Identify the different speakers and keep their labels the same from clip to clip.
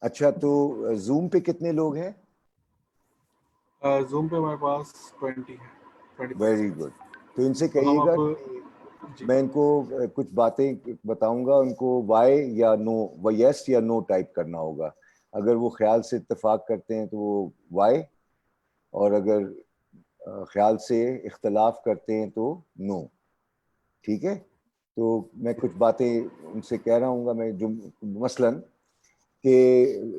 Speaker 1: اچھا تو زوم پہ کتنے لوگ ہیں؟
Speaker 2: زوم پہ ہمارے پاس 20 ہے.
Speaker 1: Very good. تو ان سے کہیے گا کہ میں ان کو کچھ باتیں بتاؤں گا، ان کو وائی یا نو، وہ یس یا نو ٹائپ کرنا ہوگا. اگر وہ خیال سے اتفاق کرتے ہیں تو وہ وائی، اور اگر خیال سے اختلاف کرتے ہیں تو نو. ٹھیک ہے؟ تو میں کچھ باتیں ان سے کہہ رہا ہوں گا. میں مثلاً کہ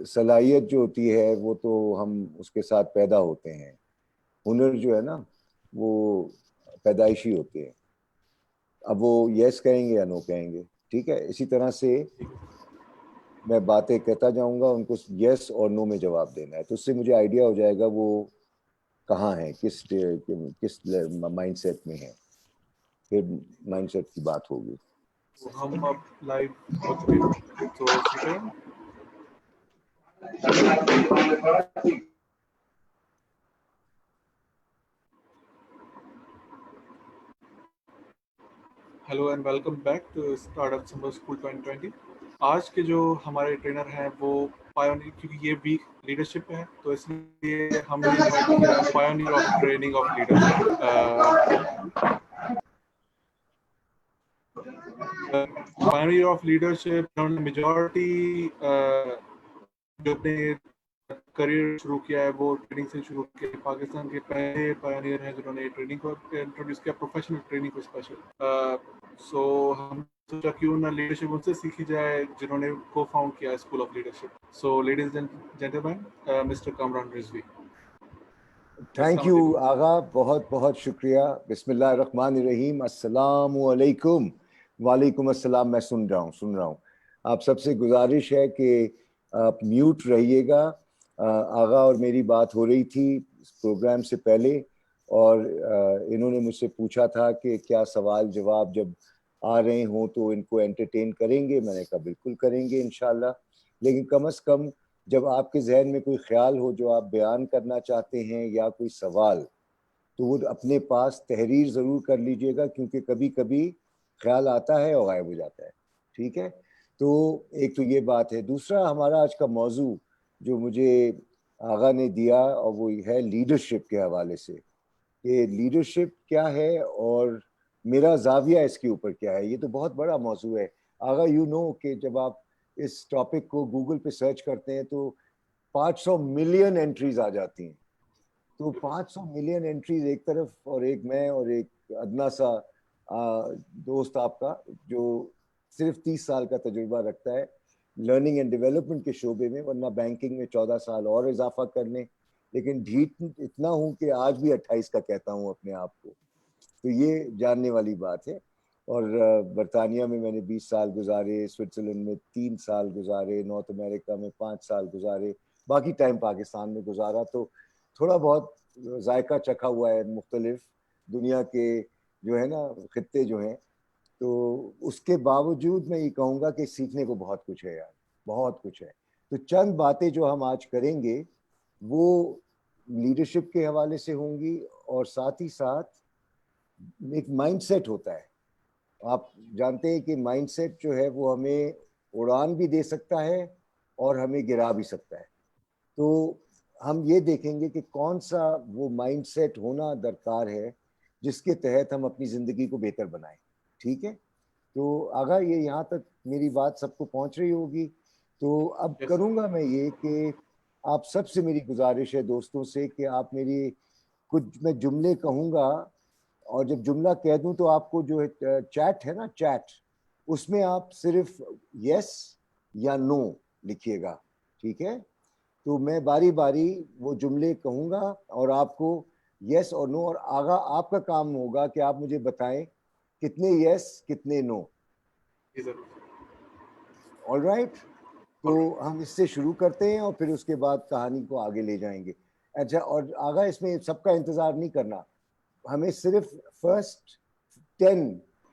Speaker 1: صلاحیت جو ہوتی ہے وہ تو ہم اس کے ساتھ پیدا ہوتے ہیں، ہنر جو ہے نا وہ پیدائشی ہوتے ہیں. اب وہ یس کہیں گے یا نو کہیں گے. ٹھیک ہے؟ اسی طرح سے میں باتیں کہتا جاؤں گا، ان کو یس اور نو میں جواب دینا ہے. تو اس سے مجھے آئیڈیا ہو جائے گا وہ کہاں ہیں، کس مائنڈ سیٹ میں ہیں. پھر مائنڈ سیٹ کی بات ہوگی.
Speaker 2: ہم اب لائیو ہو چکے ہیں تو ٹھیک ہے. Hello and welcome back to startup summer school 2020. آج کے جو ہمارے ٹرینر ہیں وہ پایونیر، کیونکہ یہ ویک لیڈرشپ ہے تو اس لیے ہم نے انوائٹ کیا ہے pioneer of training of leadership. Pioneer of leadership majority جو اپنے کریئر شروع کیا ہے وہ ٹریننگ سے شروع کیا. پاکستان کے پہلے پایونیر ہیں جنہوں نے ٹریننگ کو انٹروڈیوس کیا، پروفیشنل ٹریننگ کو اسپیشل. سو ہم سوچا کیوں نہ لیڈرشپ ان سے سیکھی جائے جنہوں نے کو فاؤنڈ کیا school of leadership. So ladies and gentleman, mister Kamran Rizvi.
Speaker 1: Thank you Agha, بہت بہت شکریہ. بسم اللہ الرحمن الرحیم. السلام علیکم. وعلیکم السلام. میں سن رہا ہوں. آپ سب سے گزارش ہے کہ آپ میوٹ رہیے گا. آغا اور میری بات ہو رہی تھی پروگرام سے پہلے، اور انہوں نے مجھ سے پوچھا تھا کہ کیا سوال جواب جب آ رہے ہوں تو ان کو انٹرٹین کریں گے. میں نے کہا بالکل کریں گے انشاءاللہ، لیکن کم از کم جب آپ کے ذہن میں کوئی خیال ہو جو آپ بیان کرنا چاہتے ہیں یا کوئی سوال، تو وہ اپنے پاس تحریر ضرور کر لیجئے گا، کیونکہ کبھی کبھی خیال آتا ہے اور غائب ہو جاتا ہے. ٹھیک ہے؟ تو ایک تو یہ بات ہے. دوسرا ہمارا آج کا موضوع جو مجھے آغا نے دیا، اور وہ ہے لیڈرشپ کے حوالے سے، کہ لیڈرشپ کیا ہے اور میرا زاویہ اس کے اوپر کیا ہے. یہ تو بہت بڑا موضوع ہے آغا. یو نو کہ جب آپ اس ٹاپک کو گوگل پہ سرچ کرتے ہیں تو 500 ملین انٹریز آ جاتی ہیں. تو 500 ملین انٹریز ایک طرف، اور ایک میں اور ایک ادنا سا دوست آپ کا جو صرف 30 سال کا تجربہ رکھتا ہے لرننگ اینڈ ڈیولپمنٹ کے شعبے میں، ورنہ بینکنگ میں 14 سال اور اضافہ کر لیں. لیکن ڈھیٹ اتنا ہوں کہ آج بھی 28 کا کہتا ہوں اپنے آپ کو. تو یہ جاننے والی بات ہے. اور برطانیہ میں میں نے 20 سال گزارے، سوئٹزرلینڈ میں 3 سال گزارے، نارتھ امریکہ میں 5 سال گزارے، باقی ٹائم پاکستان میں گزارا. تو تھوڑا بہت ذائقہ چکھا ہوا ہے مختلف دنیا کے جو ہے نا خطے جو ہیں. تو اس کے باوجود میں یہ کہوں گا کہ سیکھنے کو بہت کچھ ہے یار، بہت کچھ ہے. تو چند باتیں جو ہم آج کریں گے وہ لیڈرشپ کے حوالے سے ہوں گی، اور ساتھ ہی ساتھ ایک مائنڈ سیٹ ہوتا ہے. آپ جانتے ہیں کہ مائنڈ سیٹ جو ہے وہ ہمیں اڑان بھی دے سکتا ہے اور ہمیں گرا بھی سکتا ہے. تو ہم یہ دیکھیں گے کہ کون سا وہ مائنڈ سیٹ ہونا درکار ہے جس کے تحت ہم اپنی زندگی کو بہتر بنائیں. ٹھیک ہے؟ تو آغا یہ یہاں تک میری بات سب کو پہنچ رہی ہوگی. تو اب کروں گا میں یہ کہ آپ سب سے میری گزارش ہے دوستوں سے کہ آپ میری کچھ میں جملے کہوں گا، اور جب جملہ کہہ دوں تو آپ کو جو چیٹ ہے نا، چیٹ، اس میں آپ صرف یس یا نو لکھیے گا. ٹھیک ہے؟ تو میں باری باری وہ جملے کہوں گا اور آپ کو یس اور نو، اور آغا آپ کا کام ہوگا کہ آپ مجھے بتائیں کتنے یس کتنے نو. All right? تو ہم اس سے شروع کرتے ہیں اور پھر اس کے بعد کہانی کو آگے لے جائیں گے. اچھا، اور آغا اس میں سب کا انتظار نہیں کرنا، ہمیں صرف فرسٹ 10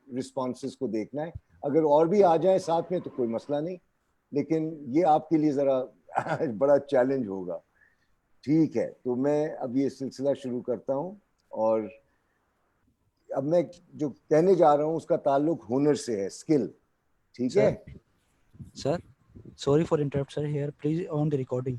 Speaker 1: رسپانسز کو دیکھنا ہے. اگر اور بھی آ جائیں ساتھ میں تو کوئی مسئلہ نہیں، لیکن یہ آپ کے لیے ذرا بڑا چیلنج ہوگا. ٹھیک ہے؟ تو میں اب یہ سلسلہ شروع کرتا ہوں، اور اب میں جو کہنے جا رہا ہوں اس کا تعلق ہنر سے ہے، اسکل. ٹھیک ہے
Speaker 3: سر Sorry for interrupt, sir. Here, please on the recording.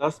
Speaker 2: 10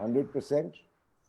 Speaker 1: 100%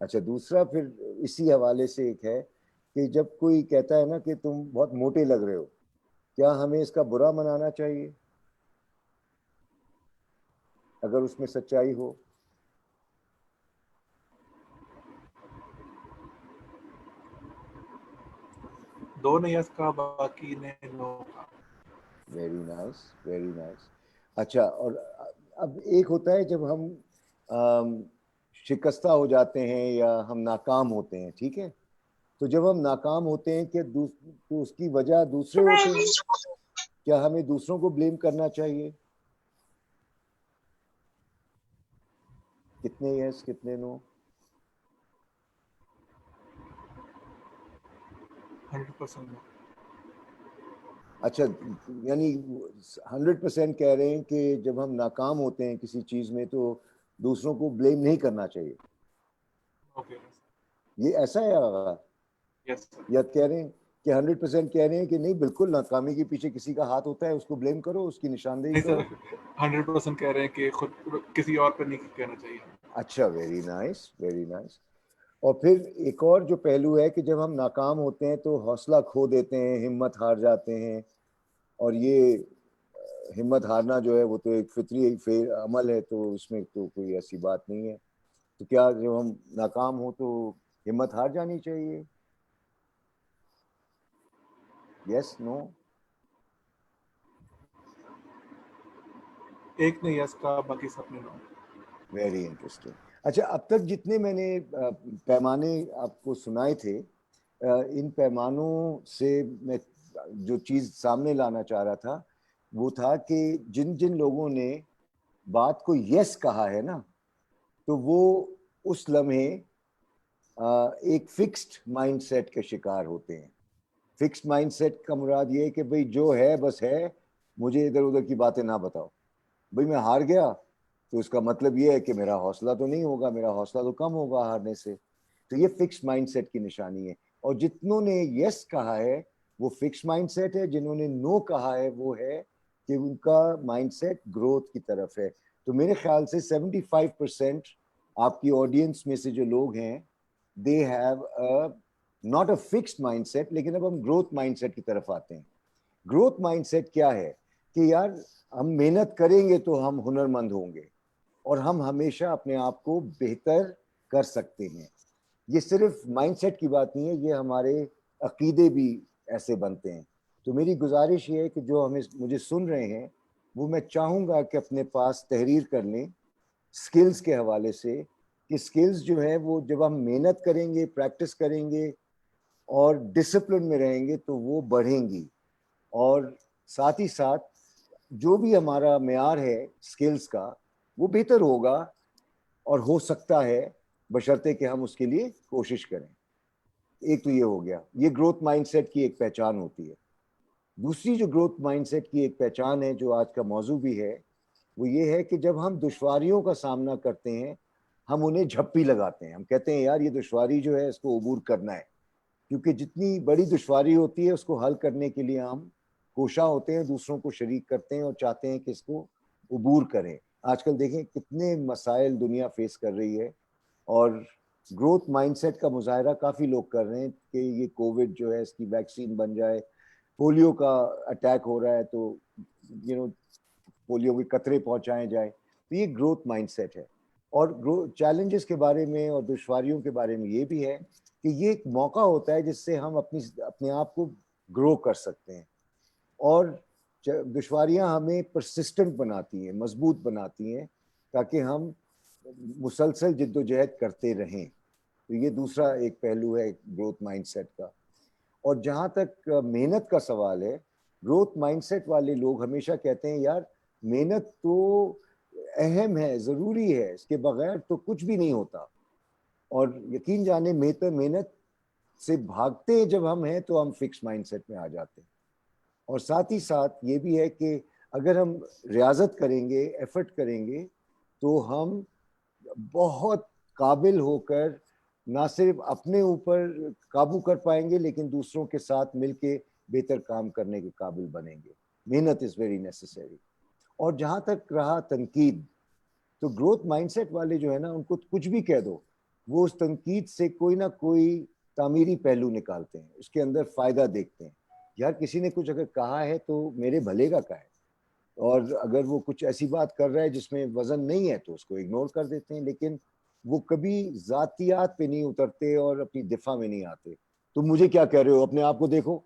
Speaker 1: اچھا دوسرا پھر اسی حوالے سے ایک ہے کہ جب کوئی کہتا ہے نا کہ تم بہت موٹے لگ رہے ہو، کیا ہمیں اس کا برا منانا چاہیے اگر اس میں سچائی ہو؟
Speaker 2: دو نے یس کا، باقی نے نو کا.
Speaker 1: Very nice very nice. اچھا اور اب ایک ہوتا ہے جب ہم شکستہ ہو جاتے ہیں یا ہم ناکام ہوتے ہیں، ٹھیک ہے، تو جب ہم ناکام ہوتے ہیں کہ تو اس کی وجہ دوسرے ہوتے ہیں، کیا ہمیں دوسروں کو بلیم کرنا چاہیے؟ کتنے یس کتنے نو؟
Speaker 2: 100% نو.
Speaker 1: اچھا یعنی 100% کہہ رہے ہیں کہ جب ہم ناکام ہوتے ہیں کسی چیز میں تو دوسروں کو بلیم نہیں کرنا چاہیے،
Speaker 2: اوکے
Speaker 1: یہ ایسا ہے آغا؟
Speaker 2: یس سر.
Speaker 1: یا کہہ رہے ہیں کہ 100% کہہ رہے ہیں کہ نہیں بالکل ناکامی کے پیچھے کسی کا ہاتھ ہوتا ہے، اس کو بلیم کرو، اس کی نشاندہی
Speaker 2: نہیں
Speaker 1: کرو.
Speaker 2: سر 100% کہہ رہے ہیں کہ خود کسی اور پہ نہیں کہنا چاہیے.
Speaker 1: اچھا ویری نائس ویری نائس. اور پھر ایک اور جو پہلو ہے کہ جب ہم ناکام ہوتے ہیں تو حوصلہ کھو دیتے ہیں، ہمت ہار جاتے ہیں، اور یہ ہمت ہارنا جو ہے وہ تو ایک فطری عمل ہے، تو اس میں تو کوئی ایسی بات نہیں ہے. تو کیا جب ہم ناکام ہو تو ہمت ہار جانی چاہیے؟ یس نو؟
Speaker 2: ایک نے یس کا، باقی سب نے نو.
Speaker 1: Very interesting. اچھا اب تک جتنے میں نے پیمانے آپ کو سنائے تھے، ان پیمانوں سے میں جو چیز سامنے لانا چاہ رہا تھا وہ تھا کہ جن جن لوگوں نے بات کو یس کہا ہے نا، تو وہ اس لمحے ایک فکسڈ مائنڈ سیٹ کے شکار ہوتے ہیں. فکسڈ مائنڈ سیٹ کا مراد یہ ہے کہ بھئی جو ہے بس ہے، مجھے ادھر ادھر کی باتیں نہ بتاؤ. بھئی میں ہار گیا تو اس کا مطلب یہ ہے کہ میرا حوصلہ تو نہیں ہوگا، میرا حوصلہ تو کم ہوگا ہارنے سے. تو یہ فکس مائنڈ سیٹ کی نشانی ہے. اور جتنوں نے یس کہا ہے وہ فکس مائنڈ سیٹ ہے، جنہوں نے نو کہا ہے وہ ہے کہ ان کا مائنڈ سیٹ گروتھ کی طرف ہے. تو میرے خیال سے 75% آپ کی آڈینس میں سے جو لوگ ہیں they have not a fixed mindset, لیکن اب ہم گروتھ مائنڈ سیٹ کی طرف آتے ہیں. گروتھ مائنڈ سیٹ کیا ہے کہ یار ہم محنت کریں گے تو ہم ہنرمند ہوں گے، اور ہم ہمیشہ اپنے آپ کو بہتر کر سکتے ہیں. یہ صرف مائنڈ سیٹ کی بات نہیں ہے، یہ ہمارے عقیدے بھی ایسے بنتے ہیں. تو میری گزارش یہ ہے کہ جو مجھے سن رہے ہیں وہ میں چاہوں گا کہ اپنے پاس تحریر کر لیں سکلز کے حوالے سے، کہ سکلز جو ہے وہ جب ہم محنت کریں گے، پریکٹس کریں گے اور ڈسپلن میں رہیں گے تو وہ بڑھیں گی. اور ساتھ ہی ساتھ جو بھی ہمارا معیار ہے سکلز کا وہ بہتر ہوگا، اور ہو سکتا ہے بشرطے کہ ہم اس کے لیے کوشش کریں. ایک تو یہ ہو گیا، یہ گروتھ مائنڈ سیٹ کی ایک پہچان ہوتی ہے. دوسری جو گروتھ مائنڈ سیٹ کی ایک پہچان ہے جو آج کا موضوع بھی ہے، وہ یہ ہے کہ جب ہم دشواریوں کا سامنا کرتے ہیں ہم انہیں جھپی لگاتے ہیں. ہم کہتے ہیں یار یہ دشواری جو ہے اس کو عبور کرنا ہے، کیونکہ جتنی بڑی دشواری ہوتی ہے اس کو حل کرنے کے لیے ہم کوشاں ہوتے ہیں، دوسروں کو شریک کرتے ہیں اور چاہتے ہیں کہ اس کو عبور کریں. آج کل دیکھیں کتنے مسائل دنیا فیس کر رہی ہے، اور گروتھ مائنڈ سیٹ کا مظاہرہ کافی لوگ کر رہے ہیں کہ یہ کووڈ جو ہے اس کی ویکسین بن جائے، پولیو کا اٹیک ہو رہا ہے تو پولیو کے قطرے پہنچائے جائیں. تو یہ گروتھ مائنڈ سیٹ ہے. اور چیلنجز کے بارے میں اور دشواریوں کے بارے میں یہ بھی ہے کہ یہ ایک موقع ہوتا ہے جس سے ہم اپنے آپ کو گرو کر سکتے ہیں. اور دشواریاں ہمیں پرسسٹنٹ بناتی ہیں، مضبوط بناتی ہیں، تاکہ ہم مسلسل جد و جہد کرتے رہیں. تو یہ دوسرا ایک پہلو ہے گروتھ مائنڈ سیٹ کا. اور جہاں تک محنت کا سوال ہے، گروتھ مائنڈ سیٹ والے لوگ ہمیشہ کہتے ہیں یار محنت تو اہم ہے، ضروری ہے، اس کے بغیر تو کچھ بھی نہیں ہوتا. اور یقین جانے محنت سے بھاگتے ہیں جب ہم ہیں تو ہم فکس مائنڈ سیٹ میں آ جاتے ہیں. اور ساتھ ہی ساتھ یہ بھی ہے کہ اگر ہم ریاضت کریں گے، ایفرٹ کریں گے، تو ہم بہت قابل ہو کر نہ صرف اپنے اوپر قابو کر پائیں گے لیکن دوسروں کے ساتھ مل کے بہتر کام کرنے کے قابل بنیں گے. محنت از ویری نیسیسری. اور جہاں تک رہا تنقید، تو گروتھ مائنڈ سیٹ والے جو ہے نا ان کو کچھ بھی کہہ دو، وہ اس تنقید سے کوئی نہ کوئی تعمیری پہلو نکالتے ہیں, اس کے اندر فائدہ دیکھتے ہیں. یار کسی نے کچھ اگر کہا ہے تو میرے بھلے کا کہا ہے, اور اگر وہ کچھ ایسی بات کر رہا ہے جس میں وزن نہیں ہے تو اس کو اگنور کر دیتے ہیں, لیکن وہ کبھی ذاتیات پہ نہیں اترتے اور اپنی دفاع میں نہیں آتے. تم مجھے کیا کہہ رہے ہو, اپنے آپ کو دیکھو,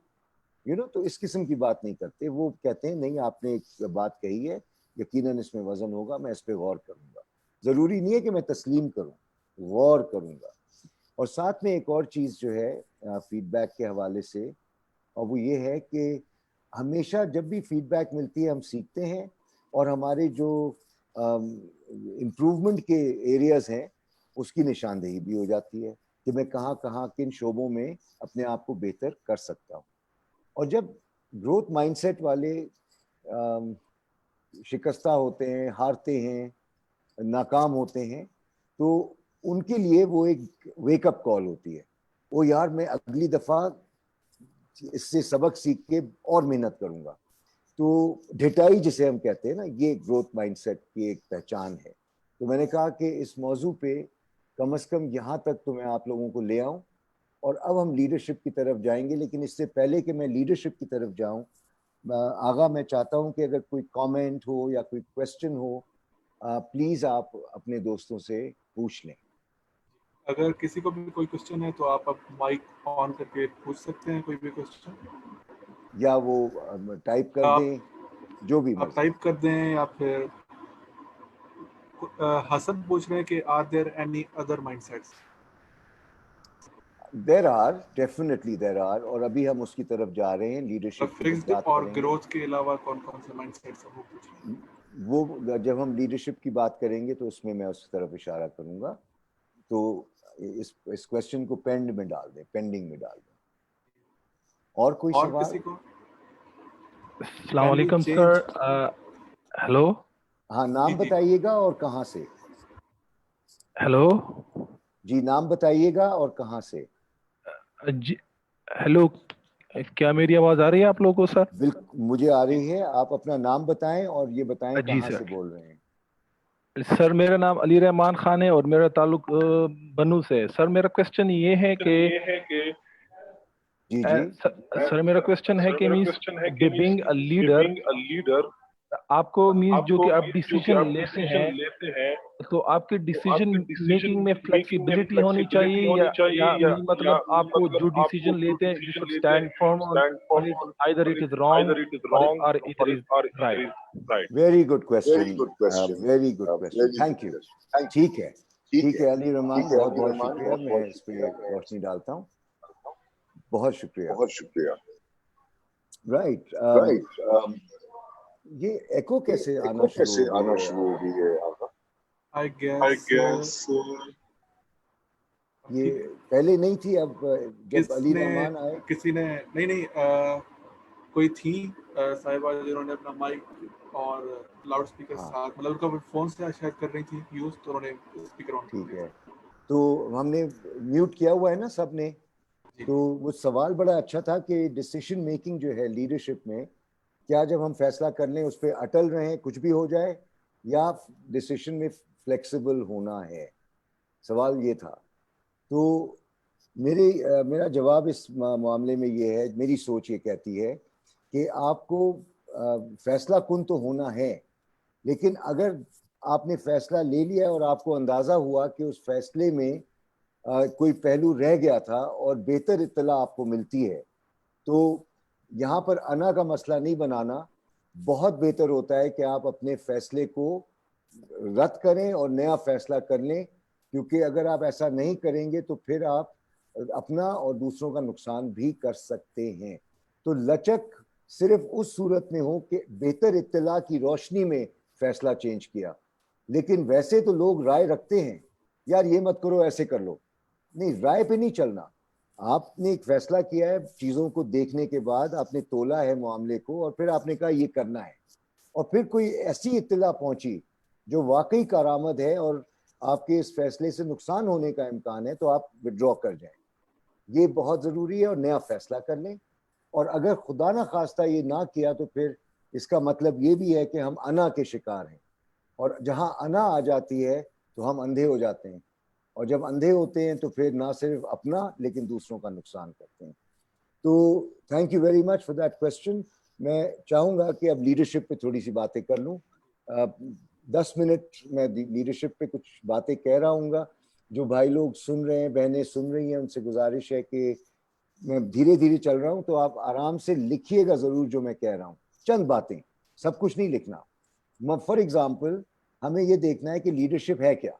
Speaker 1: تو اس قسم کی بات نہیں کرتے. وہ کہتے ہیں نہیں آپ نے ایک بات کہی ہے, یقیناً اس میں وزن ہوگا, میں اس پہ غور کروں گا. ضروری نہیں ہے کہ میں تسلیم کروں, غور کروں گا. اور ساتھ میں ایک اور چیز جو ہے فیڈ بیک کے حوالے سے, اور وہ یہ ہے کہ ہمیشہ جب بھی فیڈ بیک ملتی ہے ہم سیکھتے ہیں, اور ہمارے جو امپروومنٹ کے ایریاز ہیں اس کی نشاندہی بھی ہو جاتی ہے کہ میں کہاں کہاں کن شعبوں میں اپنے آپ کو بہتر کر سکتا ہوں. اور جب گروتھ مائنڈ سیٹ والے شکستہ ہوتے ہیں, ہارتے ہیں, ناکام ہوتے ہیں, تو ان کے لیے وہ ایک ویک اپ کال ہوتی ہے, وہ یار میں اگلی دفعہ اس سے سبق سیکھ کے اور محنت کروں گا. تو ڈھٹائی جسے ہم کہتے ہیں نا, یہ گروتھ مائنڈ سیٹ کی ایک پہچان ہے. تو میں نے کہا کہ اس موضوع پہ کم از کم یہاں تک تو میں آپ لوگوں کو لے آؤں, اور اب ہم لیڈرشپ کی طرف جائیں گے. لیکن اس سے پہلے کہ میں لیڈرشپ کی طرف جاؤں, آغا میں چاہتا ہوں کہ اگر کوئی کامنٹ ہو یا کوئی کویسچن ہو, پلیز آپ اپنے دوستوں سے پوچھ لیں.
Speaker 2: اگر کسی کو بھی کوئی کوشچن ہے تو آپ اب مائک آن کر کے پوچھ سکتے ہیں کوئی بھی کوشچن,
Speaker 1: یا وہ ٹائپ کر دیں, جو بھی
Speaker 2: آپ
Speaker 1: مرضی.
Speaker 2: ٹائپ کر دیں, یا پھر حسن پوچھ رہے ہیں کہ are there any other mindsets.
Speaker 1: There are, definitely there are, اور ابھی ہم اس کی طرف جا رہے ہیں. لیڈرشپ کی جب
Speaker 2: فکسڈ
Speaker 1: بات
Speaker 2: اور
Speaker 1: کریں گے,
Speaker 2: گروتھ کے علاوہ کون کون سے مائنڈ سیٹس ہیں وہ پوچھ رہے ہیں.
Speaker 1: وہ جب ہم لیڈرشپ کی بات کریں گے تو اس میں اس طرف اشارہ کروں گا. تو اس کویسچن کو پینڈ میں ڈال دیں, پینڈنگ میں ڈال دیں. اور کوئی
Speaker 2: اور
Speaker 1: سوال؟
Speaker 2: کسی کو؟
Speaker 4: السلام علیکم سر. ہیلو.
Speaker 1: ہاں, نام بتائیے گا اور کہاں سے.
Speaker 4: ہیلو.
Speaker 1: جی نام بتائیے گا اور کہاں سے.
Speaker 4: جی ہیلو, کیا میری آواز آ رہی ہے آپ لوگوں کو سر؟
Speaker 1: بالکل مجھے آ رہی ہے. آپ اپنا نام بتائیں اور یہ بتائیں
Speaker 4: جی
Speaker 1: کہاں
Speaker 4: سر.
Speaker 1: سے بول رہے ہیں.
Speaker 4: سر میرا نام علی رحمان خان ہے اور میرا تعلق بنو سے ہے. سر میرا کوشچن یہ ہے کہ
Speaker 1: جی جی
Speaker 4: سر میرا کوشچن ہے کہ مینس بینگ اے لیڈر, آپ کو مینس جو کہ آپ ڈیسیجن لیتے ہیں تو آپ کے ڈیسیجن میکنگ میں فلیکسیبلٹی ہونی چاہیے, یا مطلب آپ کو جو ڈیسیجن لیتے ہیں you should stand firm on it, either it is wrong or it is right.
Speaker 1: Very good question, very good question, thank you. ٹھیک ہے, ٹھیک ہے علی رحمان, بہت بہت شکریہ. میں اس پہ روشنی ڈالتا ہوں. بہت شکریہ. رائٹ, یہ ایکو کیسے آنا شروع ہو گئی ہے؟
Speaker 2: I guess
Speaker 1: یہ پہلے نہیں تھی, اب جب علی رحمان آئے
Speaker 2: کسی نے نہیں کوئی تھی صاحبہ جنہوں نے اپنا مائک اور لاؤڈ اسپیکر ساتھ, مطلب ان کا فون سے شاید کر رہی تھی یوز, تو انہوں نے اسپیکر آن کر
Speaker 1: ٹھیک
Speaker 2: دیا.
Speaker 1: ہے, تو ہم نے میوٹ کیا ہوا ہے نا سب نے. تو وہ سوال بڑا اچھا تھا کہ ڈیسیشن میکنگ جو ہے لیڈرشپ میں, کیا جب ہم فیصلہ کر لیں اس پہ اٹل رہیں کچھ بھی ہو جائے, یا ڈیسیشن میں فلیکسیبل ہونا ہے. سوال یہ تھا. تو میرا جواب اس معاملے میں یہ ہے, میری سوچ یہ کہتی ہے کہ آپ کو فیصلہ کن تو ہونا ہے, لیکن اگر آپ نے فیصلہ لے لیا اور آپ کو اندازہ ہوا کہ اس فیصلے میں کوئی پہلو رہ گیا تھا اور بہتر اطلاع آپ کو ملتی ہے, تو یہاں پر انا کا مسئلہ نہیں بنانا. بہت بہتر ہوتا ہے کہ آپ اپنے فیصلے کو رد کریں اور نیا فیصلہ کر لیں, کیونکہ اگر آپ ایسا نہیں کریں گے تو پھر آپ اپنا اور دوسروں کا نقصان بھی کر سکتے ہیں. تو لچک صرف اس صورت میں ہو کہ بہتر اطلاع کی روشنی میں فیصلہ چینج کیا. لیکن ویسے تو لوگ رائے رکھتے ہیں, یار یہ مت کرو ایسے کر لو. نہیں, رائے پہ نہیں چلنا. آپ نے ایک فیصلہ کیا ہے, چیزوں کو دیکھنے کے بعد آپ نے تولا ہے معاملے کو, اور پھر آپ نے کہا یہ کرنا ہے, اور پھر کوئی ایسی اطلاع پہنچی جو واقعی کارآمد ہے اور آپ کے اس فیصلے سے نقصان ہونے کا امکان ہے, تو آپ وڈرا کر جائیں. یہ بہت ضروری ہے, اور نیا فیصلہ کر لیں. اور اگر خدا نہ خواستہ یہ نہ کیا تو پھر اس کا مطلب یہ بھی ہے کہ ہم انا کے شکار ہیں, اور جہاں انا آ جاتی ہے تو ہم اندھے ہو جاتے ہیں. اور جب اندھے ہوتے ہیں تو پھر نہ صرف اپنا لیکن دوسروں کا نقصان کرتے ہیں. تو thank you very much for that question. میں چاہوں گا کہ اب لیڈرشپ پہ تھوڑی سی باتیں کر لوں. 10 منٹ میں لیڈرشپ پہ کچھ باتیں کہہ رہا ہوں گا. جو بھائی لوگ سن رہے ہیں، بہنیں سن رہی ہیں، ان سے گزارش ہے کہ میں دھیرے دھیرے چل رہا ہوں تو آپ آرام سے لکھیے گا ضرور جو میں کہہ رہا ہوں. چند باتیں، سب کچھ نہیں لکھنا. فار ایگزامپل ہمیں یہ دیکھنا ہے کہ لیڈرشپ ہے کیا.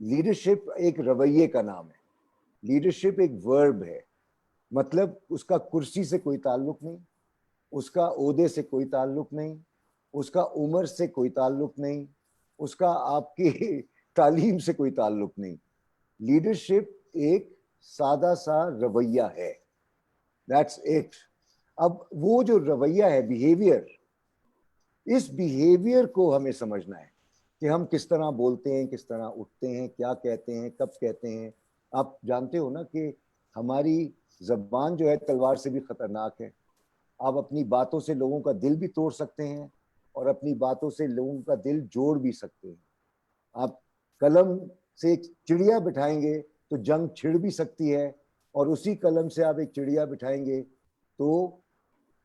Speaker 1: لیڈرشپ ایک رویے کا نام ہے. لیڈرشپ ایک ورب ہے. مطلب اس کا کرسی سے کوئی تعلق نہیں، اس کا عہدے سے کوئی تعلق نہیں، اس کا عمر سے کوئی تعلق نہیں، اس کا آپ کی تعلیم سے کوئی تعلق نہیں. لیڈرشپ ایک سادہ سا رویہ ہے. That's it. اب وہ جو رویہ ہے، بیہیویئر، اس بیہیویئر کو ہمیں سمجھنا ہے کہ ہم کس طرح بولتے ہیں، کس طرح اٹھتے ہیں، کیا کہتے ہیں، کب کہتے ہیں. آپ جانتے ہو نا کہ ہماری زبان جو ہے تلوار سے بھی خطرناک ہے. آپ اپنی باتوں سے لوگوں کا دل بھی توڑ سکتے ہیں اور اپنی باتوں سے لوگوں کا دل جوڑ بھی سکتے ہیں. آپ قلم سے ایک چڑیا بٹھائیں گے تو جنگ چھڑ بھی سکتی ہے، اور اسی قلم سے آپ ایک چڑیا بٹھائیں گے تو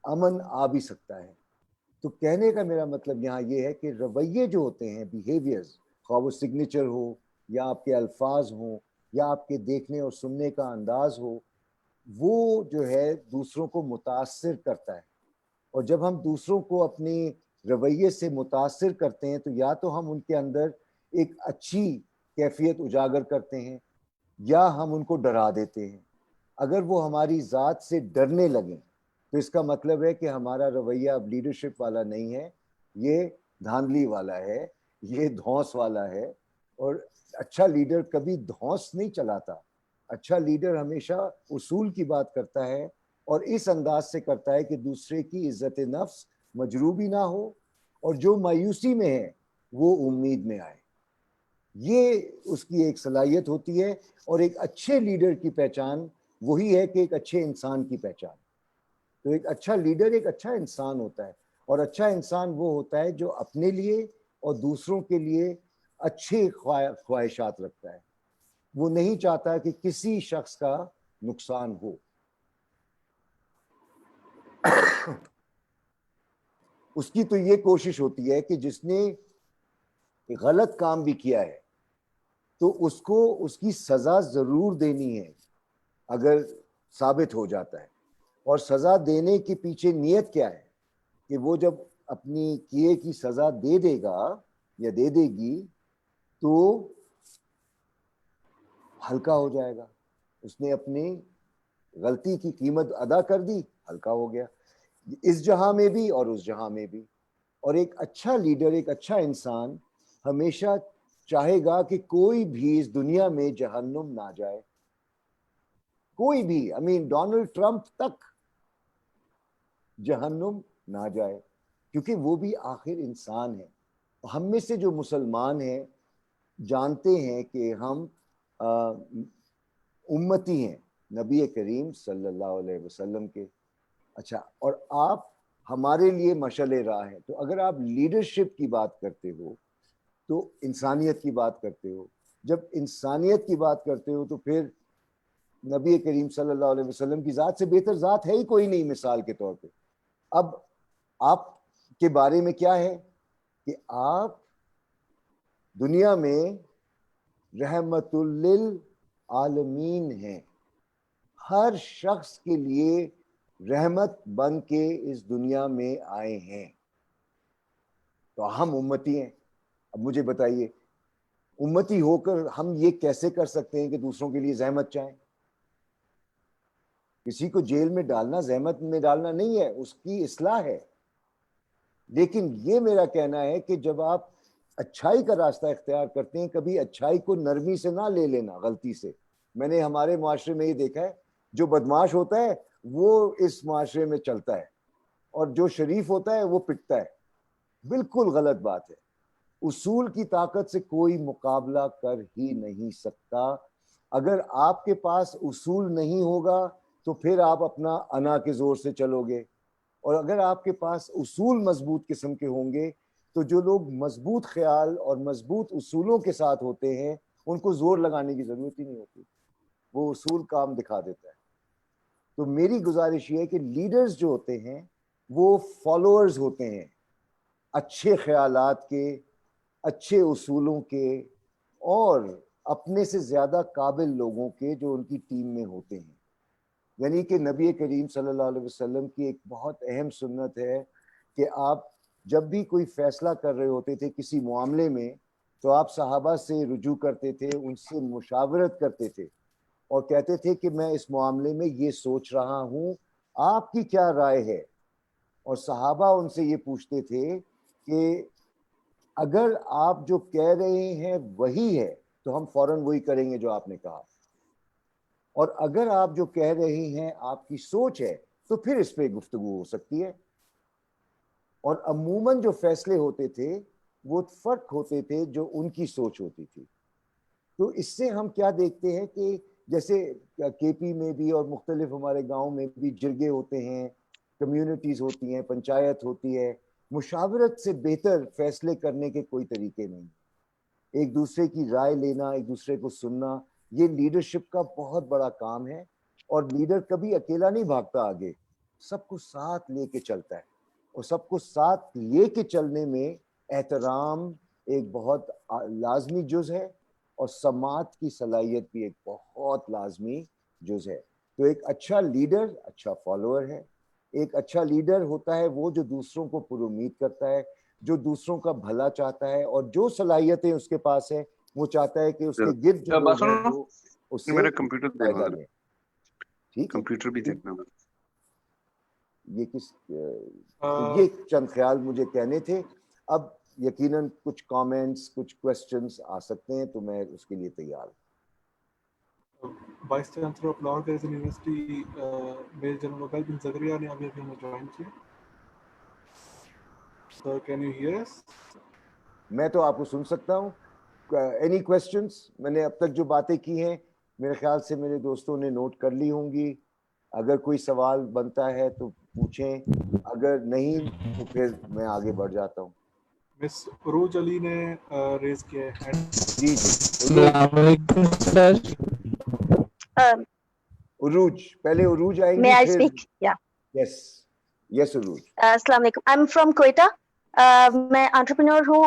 Speaker 1: امن آ بھی سکتا ہے. تو کہنے کا میرا مطلب یہاں یہ ہے کہ رویے جو ہوتے ہیں، بیہیویئرز، خواہ وہ سگنیچر ہو یا آپ کے الفاظ ہوں یا آپ کے دیکھنے اور سننے کا انداز ہو، وہ جو ہے دوسروں کو متاثر کرتا ہے. اور جب ہم دوسروں کو اپنی رویے سے متاثر کرتے ہیں تو یا تو ہم ان کے اندر ایک اچھی کیفیت اجاگر کرتے ہیں یا ہم ان کو ڈرا دیتے ہیں. اگر وہ ہماری ذات سے ڈرنے لگیں تو اس کا مطلب ہے کہ ہمارا رویہ اب لیڈرشپ والا نہیں ہے، یہ دھاندلی والا ہے، یہ دھونس والا ہے. اور اچھا لیڈر کبھی دھونس نہیں چلاتا. اچھا لیڈر ہمیشہ اصول کی بات کرتا ہے اور اس انداز سے کرتا ہے کہ دوسرے کی عزت نفس مجروبی نہ ہو اور جو مایوسی میں ہے وہ امید میں آئے. یہ اس کی ایک صلاحیت ہوتی ہے. اور ایک اچھے لیڈر کی پہچان وہی ہے کہ ایک اچھے انسان کی پہچان. تو ایک اچھا لیڈر ایک اچھا انسان ہوتا ہے، اور اچھا انسان وہ ہوتا ہے جو اپنے لیے اور دوسروں کے لیے اچھے خواہشات رکھتا ہے. وہ نہیں چاہتا کہ کسی شخص کا نقصان ہو. اس کی تو یہ کوشش ہوتی ہے کہ جس نے غلط کام بھی کیا ہے تو اس کو اس کی سزا ضرور دینی ہے اگر ثابت ہو جاتا ہے. اور سزا دینے کے پیچھے نیت کیا ہے کہ وہ جب اپنی کیے کی سزا دے دے گا یا دے دے گی تو ہلکا ہو جائے گا. اس نے اپنی غلطی کی قیمت ادا کر دی، ہلکا ہو گیا اس جہاں میں بھی اور اس جہاں میں بھی. اور ایک اچھا لیڈر، ایک اچھا انسان ہمیشہ چاہے گا کہ کوئی بھی اس دنیا میں جہنم نہ جائے. کوئی بھی، ڈونلڈ ٹرمپ تک جہنم نہ جائے، کیونکہ وہ بھی آخر انسان ہے. ہم میں سے جو مسلمان ہیں جانتے ہیں کہ ہم امتی ہیں نبی کریم صلی اللہ علیہ وسلم کے. اچھا، اور آپ ہمارے لیے مشعل راہ ہیں. تو اگر آپ لیڈرشپ کی بات کرتے ہو تو انسانیت کی بات کرتے ہو. جب انسانیت کی بات کرتے ہو تو پھر نبی کریم صلی اللہ علیہ وسلم کی ذات سے بہتر ذات ہے ہی کوئی نہیں مثال کے طور پہ. اب آپ کے بارے میں کیا ہے کہ آپ دنیا میں رحمت للعالمین ہیں. ہر شخص کے لیے رحمت بن کے اس دنیا میں آئے ہیں. تو ہم امتی ہیں. اب مجھے بتائیے، امتی ہو کر ہم یہ کیسے کر سکتے ہیں کہ دوسروں کے لیے زحمت چاہیں؟ کسی کو جیل میں ڈالنا زحمت میں ڈالنا نہیں ہے، اس کی اصلاح ہے. لیکن یہ میرا کہنا ہے کہ جب آپ اچھائی کا راستہ اختیار کرتے ہیں کبھی اچھائی کو نرمی سے نہ لے لینا غلطی سے. میں نے ہمارے معاشرے میں یہ دیکھا ہے، جو بدمعاش ہوتا ہے وہ اس معاشرے میں چلتا ہے اور جو شریف ہوتا ہے وہ پٹتا ہے. بالکل غلط بات ہے. اصول کی طاقت سے کوئی مقابلہ کر ہی نہیں سکتا. اگر آپ کے پاس اصول نہیں ہوگا تو پھر آپ اپنا انا کے زور سے چلو گے. اور اگر آپ کے پاس اصول مضبوط قسم کے ہوں گے تو جو لوگ مضبوط خیال اور مضبوط اصولوں کے ساتھ ہوتے ہیں ان کو زور لگانے کی ضرورت ہی نہیں ہوتی, وہ اصول کام دکھا دیتا ہے. تو میری گزارش یہ ہے کہ لیڈرز جو ہوتے ہیں وہ فالوورز ہوتے ہیں اچھے خیالات کے, اچھے اصولوں کے, اور اپنے سے زیادہ قابل لوگوں کے جو ان کی ٹیم میں ہوتے ہیں. یعنی کہ نبی کریم صلی اللہ علیہ وسلم کی ایک بہت اہم سنت ہے کہ آپ جب بھی کوئی فیصلہ کر رہے ہوتے تھے کسی معاملے میں تو آپ صحابہ سے رجوع کرتے تھے, ان سے مشاورت کرتے تھے اور کہتے تھے کہ میں اس معاملے میں یہ سوچ رہا ہوں, آپ کی کیا رائے ہے. اور صحابہ ان سے یہ پوچھتے تھے کہ اگر آپ جو کہہ رہے ہیں وہی ہے تو ہم فوراً وہی کریں گے جو آپ نے کہا, اور اگر آپ جو کہہ رہے ہیں آپ کی سوچ ہے تو پھر اس پہ گفتگو ہو سکتی ہے. اور عموماً جو فیصلے ہوتے تھے وہ فرق ہوتے تھے جو ان کی سوچ ہوتی تھی. تو اس سے ہم کیا دیکھتے ہیں کہ جیسے کے پی میں بھی اور مختلف ہمارے گاؤں میں بھی جرگے ہوتے ہیں, کمیونٹیز ہوتی ہیں, پنچایت ہوتی ہے, مشاورت سے بہتر فیصلے کرنے کے کوئی طریقے نہیں. ایک دوسرے کی رائے لینا, ایک دوسرے کو سننا, یہ لیڈرشپ کا بہت بڑا کام ہے. اور لیڈر کبھی اکیلا نہیں بھاگتا آگے, سب کو ساتھ لے کے چلتا ہے, اور سب کو ساتھ لے کے چلنے میں احترام ایک بہت لازمی جز ہے, اور سماعت کی صلاحیت بھی ایک بہت لازمی جز ہے. تو ایک اچھا لیڈر اچھا فالوور ہے. ایک اچھا لیڈر ہوتا ہے وہ جو دوسروں کو پر امید کرتا ہے, جو دوسروں کا بھلا چاہتا ہے, اور جو صلاحیتیں اس کے پاس ہے وہ چاہتا ہے کہ اس کے گرد جو لوگ ہیں وہ اس سے
Speaker 5: میرا کمپیوٹر
Speaker 1: فائدہ لیں. ٹھیک ہے,
Speaker 5: کمپیوٹر بھی دیکھنا.
Speaker 1: یہ کس یہ چند خیال مجھے کہنے تھے. اب یقیناً کچھ کامنٹس, کچھ کوسچنس آ سکتے ہیں تو میں اس کے لیے تیار ہوں.
Speaker 2: Vice chancellor of Lahore girls university major general Wakeel bin Zakaria نے ابھی ہمیں جوائن کیا. Sir can you hear us?
Speaker 1: میں تو آپ کو سن سکتا ہوں. Any questions? میں نے اب تک جو باتیں کی ہیں میرے خیال سے میرے دوستوں نے نوٹ کر لی ہوں گی. اگر کوئی سوال بنتا ہے تو پوچھیں, اگر نہیں تو پھر میں آگے بڑھ جاتا ہوں.
Speaker 2: مس عروج علی نے ریز کیا ہے ہینڈ.
Speaker 1: جی جی
Speaker 6: السلام علیکم سر.
Speaker 1: عروج, پہلے عروج آئیں
Speaker 7: May
Speaker 1: گی
Speaker 7: I
Speaker 1: پھر.
Speaker 7: speak? Yeah.
Speaker 1: یس یس عروج.
Speaker 7: السلام علیکم. I'm from Quetta. میں انٹرپرینور ہوں.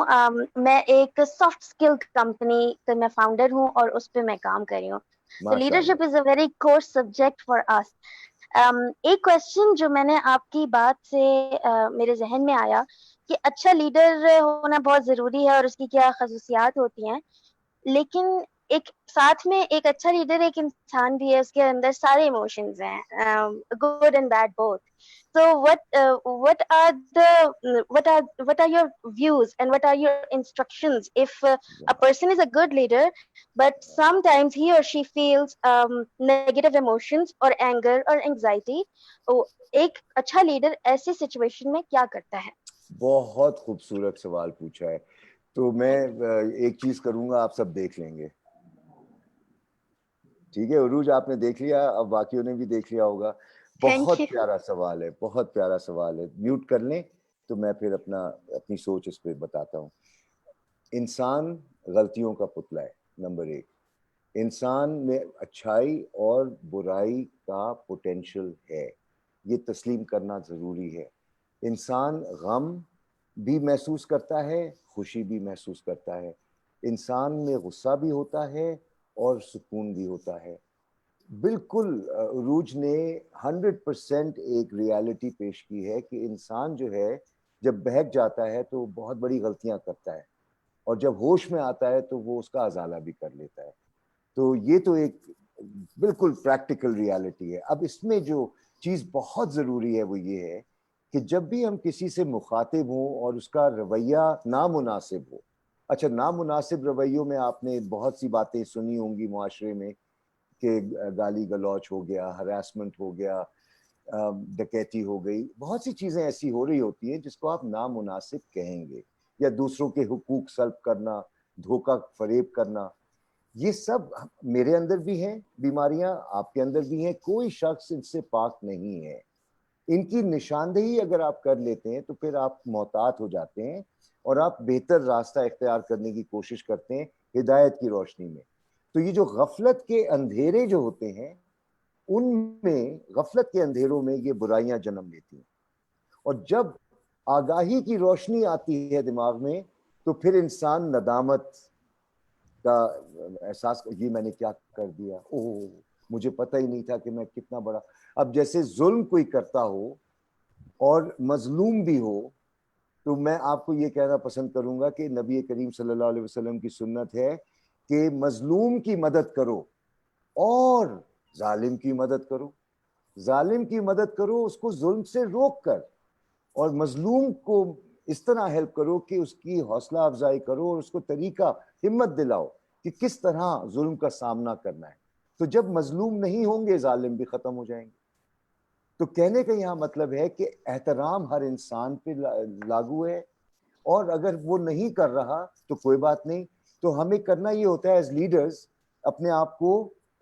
Speaker 7: میں ایک سافٹ اسکل کمپنی کا میں فاؤنڈر ہوں اور اس پہ میں کام کر رہی ہوں. So leadership is a very core subject for us. ایک کوشچن جو میں نے آپ کی بات سے میرے ذہن میں آیا کہ اچھا لیڈر ہونا بہت ضروری ہے اور اس کی کیا خصوصیات ہوتی ہیں, لیکن ایک ساتھ میں ایک اچھا لیڈر ایک انسان بھی ہے, اس کے اندر سارے ایموشنز ہیں, good and bad both. So what are your views and what are your instructions if a person is a good leader but sometimes he or she feels negative emotions or anger or anxiety? ایک اچھا leader ایسی situation میں کیا کرتا ہے؟
Speaker 1: بہت خوبصورت سوال پوچھا ہے. تو میں ایک چیز کروں گا, آپ سب دیکھ لیں گے. ٹھیک ہے عروج, آپ نے دیکھ لیا, اب باقیوں نے بھی دیکھ لیا ہوگا. بہت پیارا سوال ہے, بہت پیارا سوال ہے. میوٹ کر لیں تو میں پھر اپنی سوچ اس پہ بتاتا ہوں. انسان غلطیوں کا پتلا ہے. نمبر ایک, انسان میں اچھائی اور برائی کا پوٹینشل ہے, یہ تسلیم کرنا ضروری ہے. انسان غم بھی محسوس کرتا ہے, خوشی بھی محسوس کرتا ہے. انسان میں غصہ بھی ہوتا ہے اور سکون بھی ہوتا ہے. بالکل عروج نے 100% ایک ریالٹی پیش کی ہے کہ انسان جو ہے جب بہک جاتا ہے تو بہت بڑی غلطیاں کرتا ہے, اور جب ہوش میں آتا ہے تو وہ اس کا ازالہ بھی کر لیتا ہے. تو یہ تو ایک بالکل پریکٹیکل ریالٹی ہے. اب اس میں جو چیز بہت ضروری ہے وہ یہ ہے کہ جب بھی ہم کسی سے مخاطب ہوں اور اس کا رویہ نامناسب ہو. اچھا, نامناسب رویوں میں آپ نے بہت سی باتیں سنی ہوں گی معاشرے میں کہ گالی گلوچ ہو گیا, ہراسمنٹ ہو گیا, ڈکیتی ہو گئی, بہت سی چیزیں ایسی ہو رہی ہوتی ہیں جس کو آپ نامناسب کہیں گے, یا دوسروں کے حقوق سلب کرنا, دھوکہ فریب کرنا. یہ سب میرے اندر بھی ہیں بیماریاں, آپ کے اندر بھی ہیں, کوئی شخص ان سے پاک نہیں ہے. ان کی نشاندہی اگر آپ کر لیتے ہیں تو پھر آپ محتاط ہو جاتے ہیں اور آپ بہتر راستہ اختیار کرنے کی کوشش کرتے ہیں ہدایت کی روشنی میں. تو یہ جو غفلت کے اندھیرے جو ہوتے ہیں ان میں، غفلت کے اندھیروں میں یہ برائیاں جنم لیتی ہیں، اور جب آگاہی کی روشنی آتی ہے دماغ میں تو پھر انسان ندامت کا احساس، یہ میں نے کیا کر دیا، اوہ مجھے پتہ ہی نہیں تھا کہ میں کتنا بڑا. اب جیسے ظلم کوئی کرتا ہو اور مظلوم بھی ہو، تو میں آپ کو یہ کہنا پسند کروں گا کہ نبی کریم صلی اللہ علیہ وسلم کی سنت ہے کہ مظلوم کی مدد کرو اور ظالم کی مدد کرو. ظالم کی مدد کرو اس کو ظلم سے روک کر، اور مظلوم کو اس طرح ہیلپ کرو کہ اس کی حوصلہ افزائی کرو اور اس کو طریقہ، ہمت دلاؤ کہ کس طرح ظلم کا سامنا کرنا ہے. تو جب مظلوم نہیں ہوں گے ظالم بھی ختم ہو جائیں گے. تو کہنے کا یہاں مطلب ہے کہ احترام ہر انسان پہ لاگو ہے، اور اگر وہ نہیں کر رہا تو کوئی بات نہیں. تو ہمیں کرنا یہ ہوتا ہے ایز لیڈرز، اپنے آپ کو،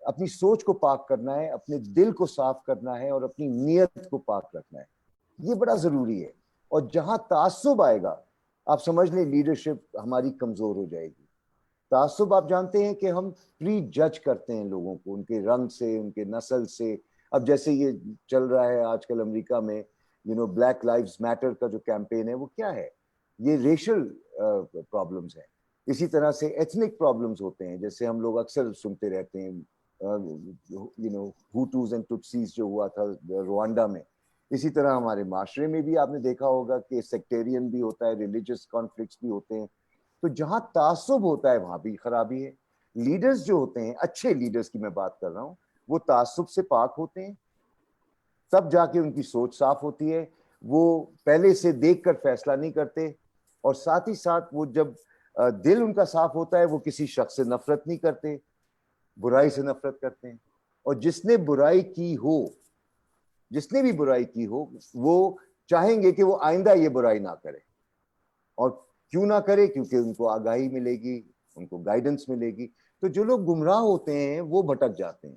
Speaker 1: اپنی سوچ کو پاک کرنا ہے، اپنے دل کو صاف کرنا ہے اور اپنی نیت کو پاک رکھنا ہے. یہ بڑا ضروری ہے. اور جہاں تعصب آئے گا آپ سمجھ لیں لیڈرشپ ہماری کمزور ہو جائے گی. تعصب آپ جانتے ہیں کہ ہم پری جج کرتے ہیں لوگوں کو ان کے رنگ سے، ان کے نسل سے. اب جیسے یہ چل رہا ہے آج کل امریکہ میں، بلیک لائیوز میٹر کا جو کیمپین ہے، وہ کیا ہے؟ یہ ریشل پرابلمز ہیں. اسی طرح سے ایتھنک پرابلمز ہوتے ہیں، جیسے ہم لوگ اکثر سنتے رہتے ہیں ہوٹوز اینڈ ٹوٹسیز جو ہوا تھا روانڈا میں. اسی طرح ہمارے معاشرے میں بھی آپ نے دیکھا ہوگا کہ سیکٹیرین بھی ہوتا ہے، ریلیجس کانفلکٹس بھی ہوتے ہیں. تو جہاں تعصب ہوتا ہے وہاں بھی خرابی ہے. لیڈرز جو ہوتے ہیں، اچھے لیڈرز کی میں بات کر رہا ہوں، وہ تعصب سے پاک ہوتے ہیں، تب جا کے ان کی سوچ صاف ہوتی ہے. وہ پہلے سے دیکھ کر فیصلہ نہیں کرتے، اور ساتھ ہی ساتھ وہ جب دل ان کا صاف ہوتا ہے وہ کسی شخص سے نفرت نہیں کرتے، برائی سے نفرت کرتے ہیں. اور جس نے برائی کی ہو، جس نے بھی برائی کی ہو، وہ چاہیں گے کہ وہ آئندہ یہ برائی نہ کرے. اور کیوں نہ کرے؟ کیونکہ ان کو آگاہی ملے گی، ان کو گائیڈنس ملے گی. تو جو لوگ گمراہ ہوتے ہیں وہ بھٹک جاتے ہیں.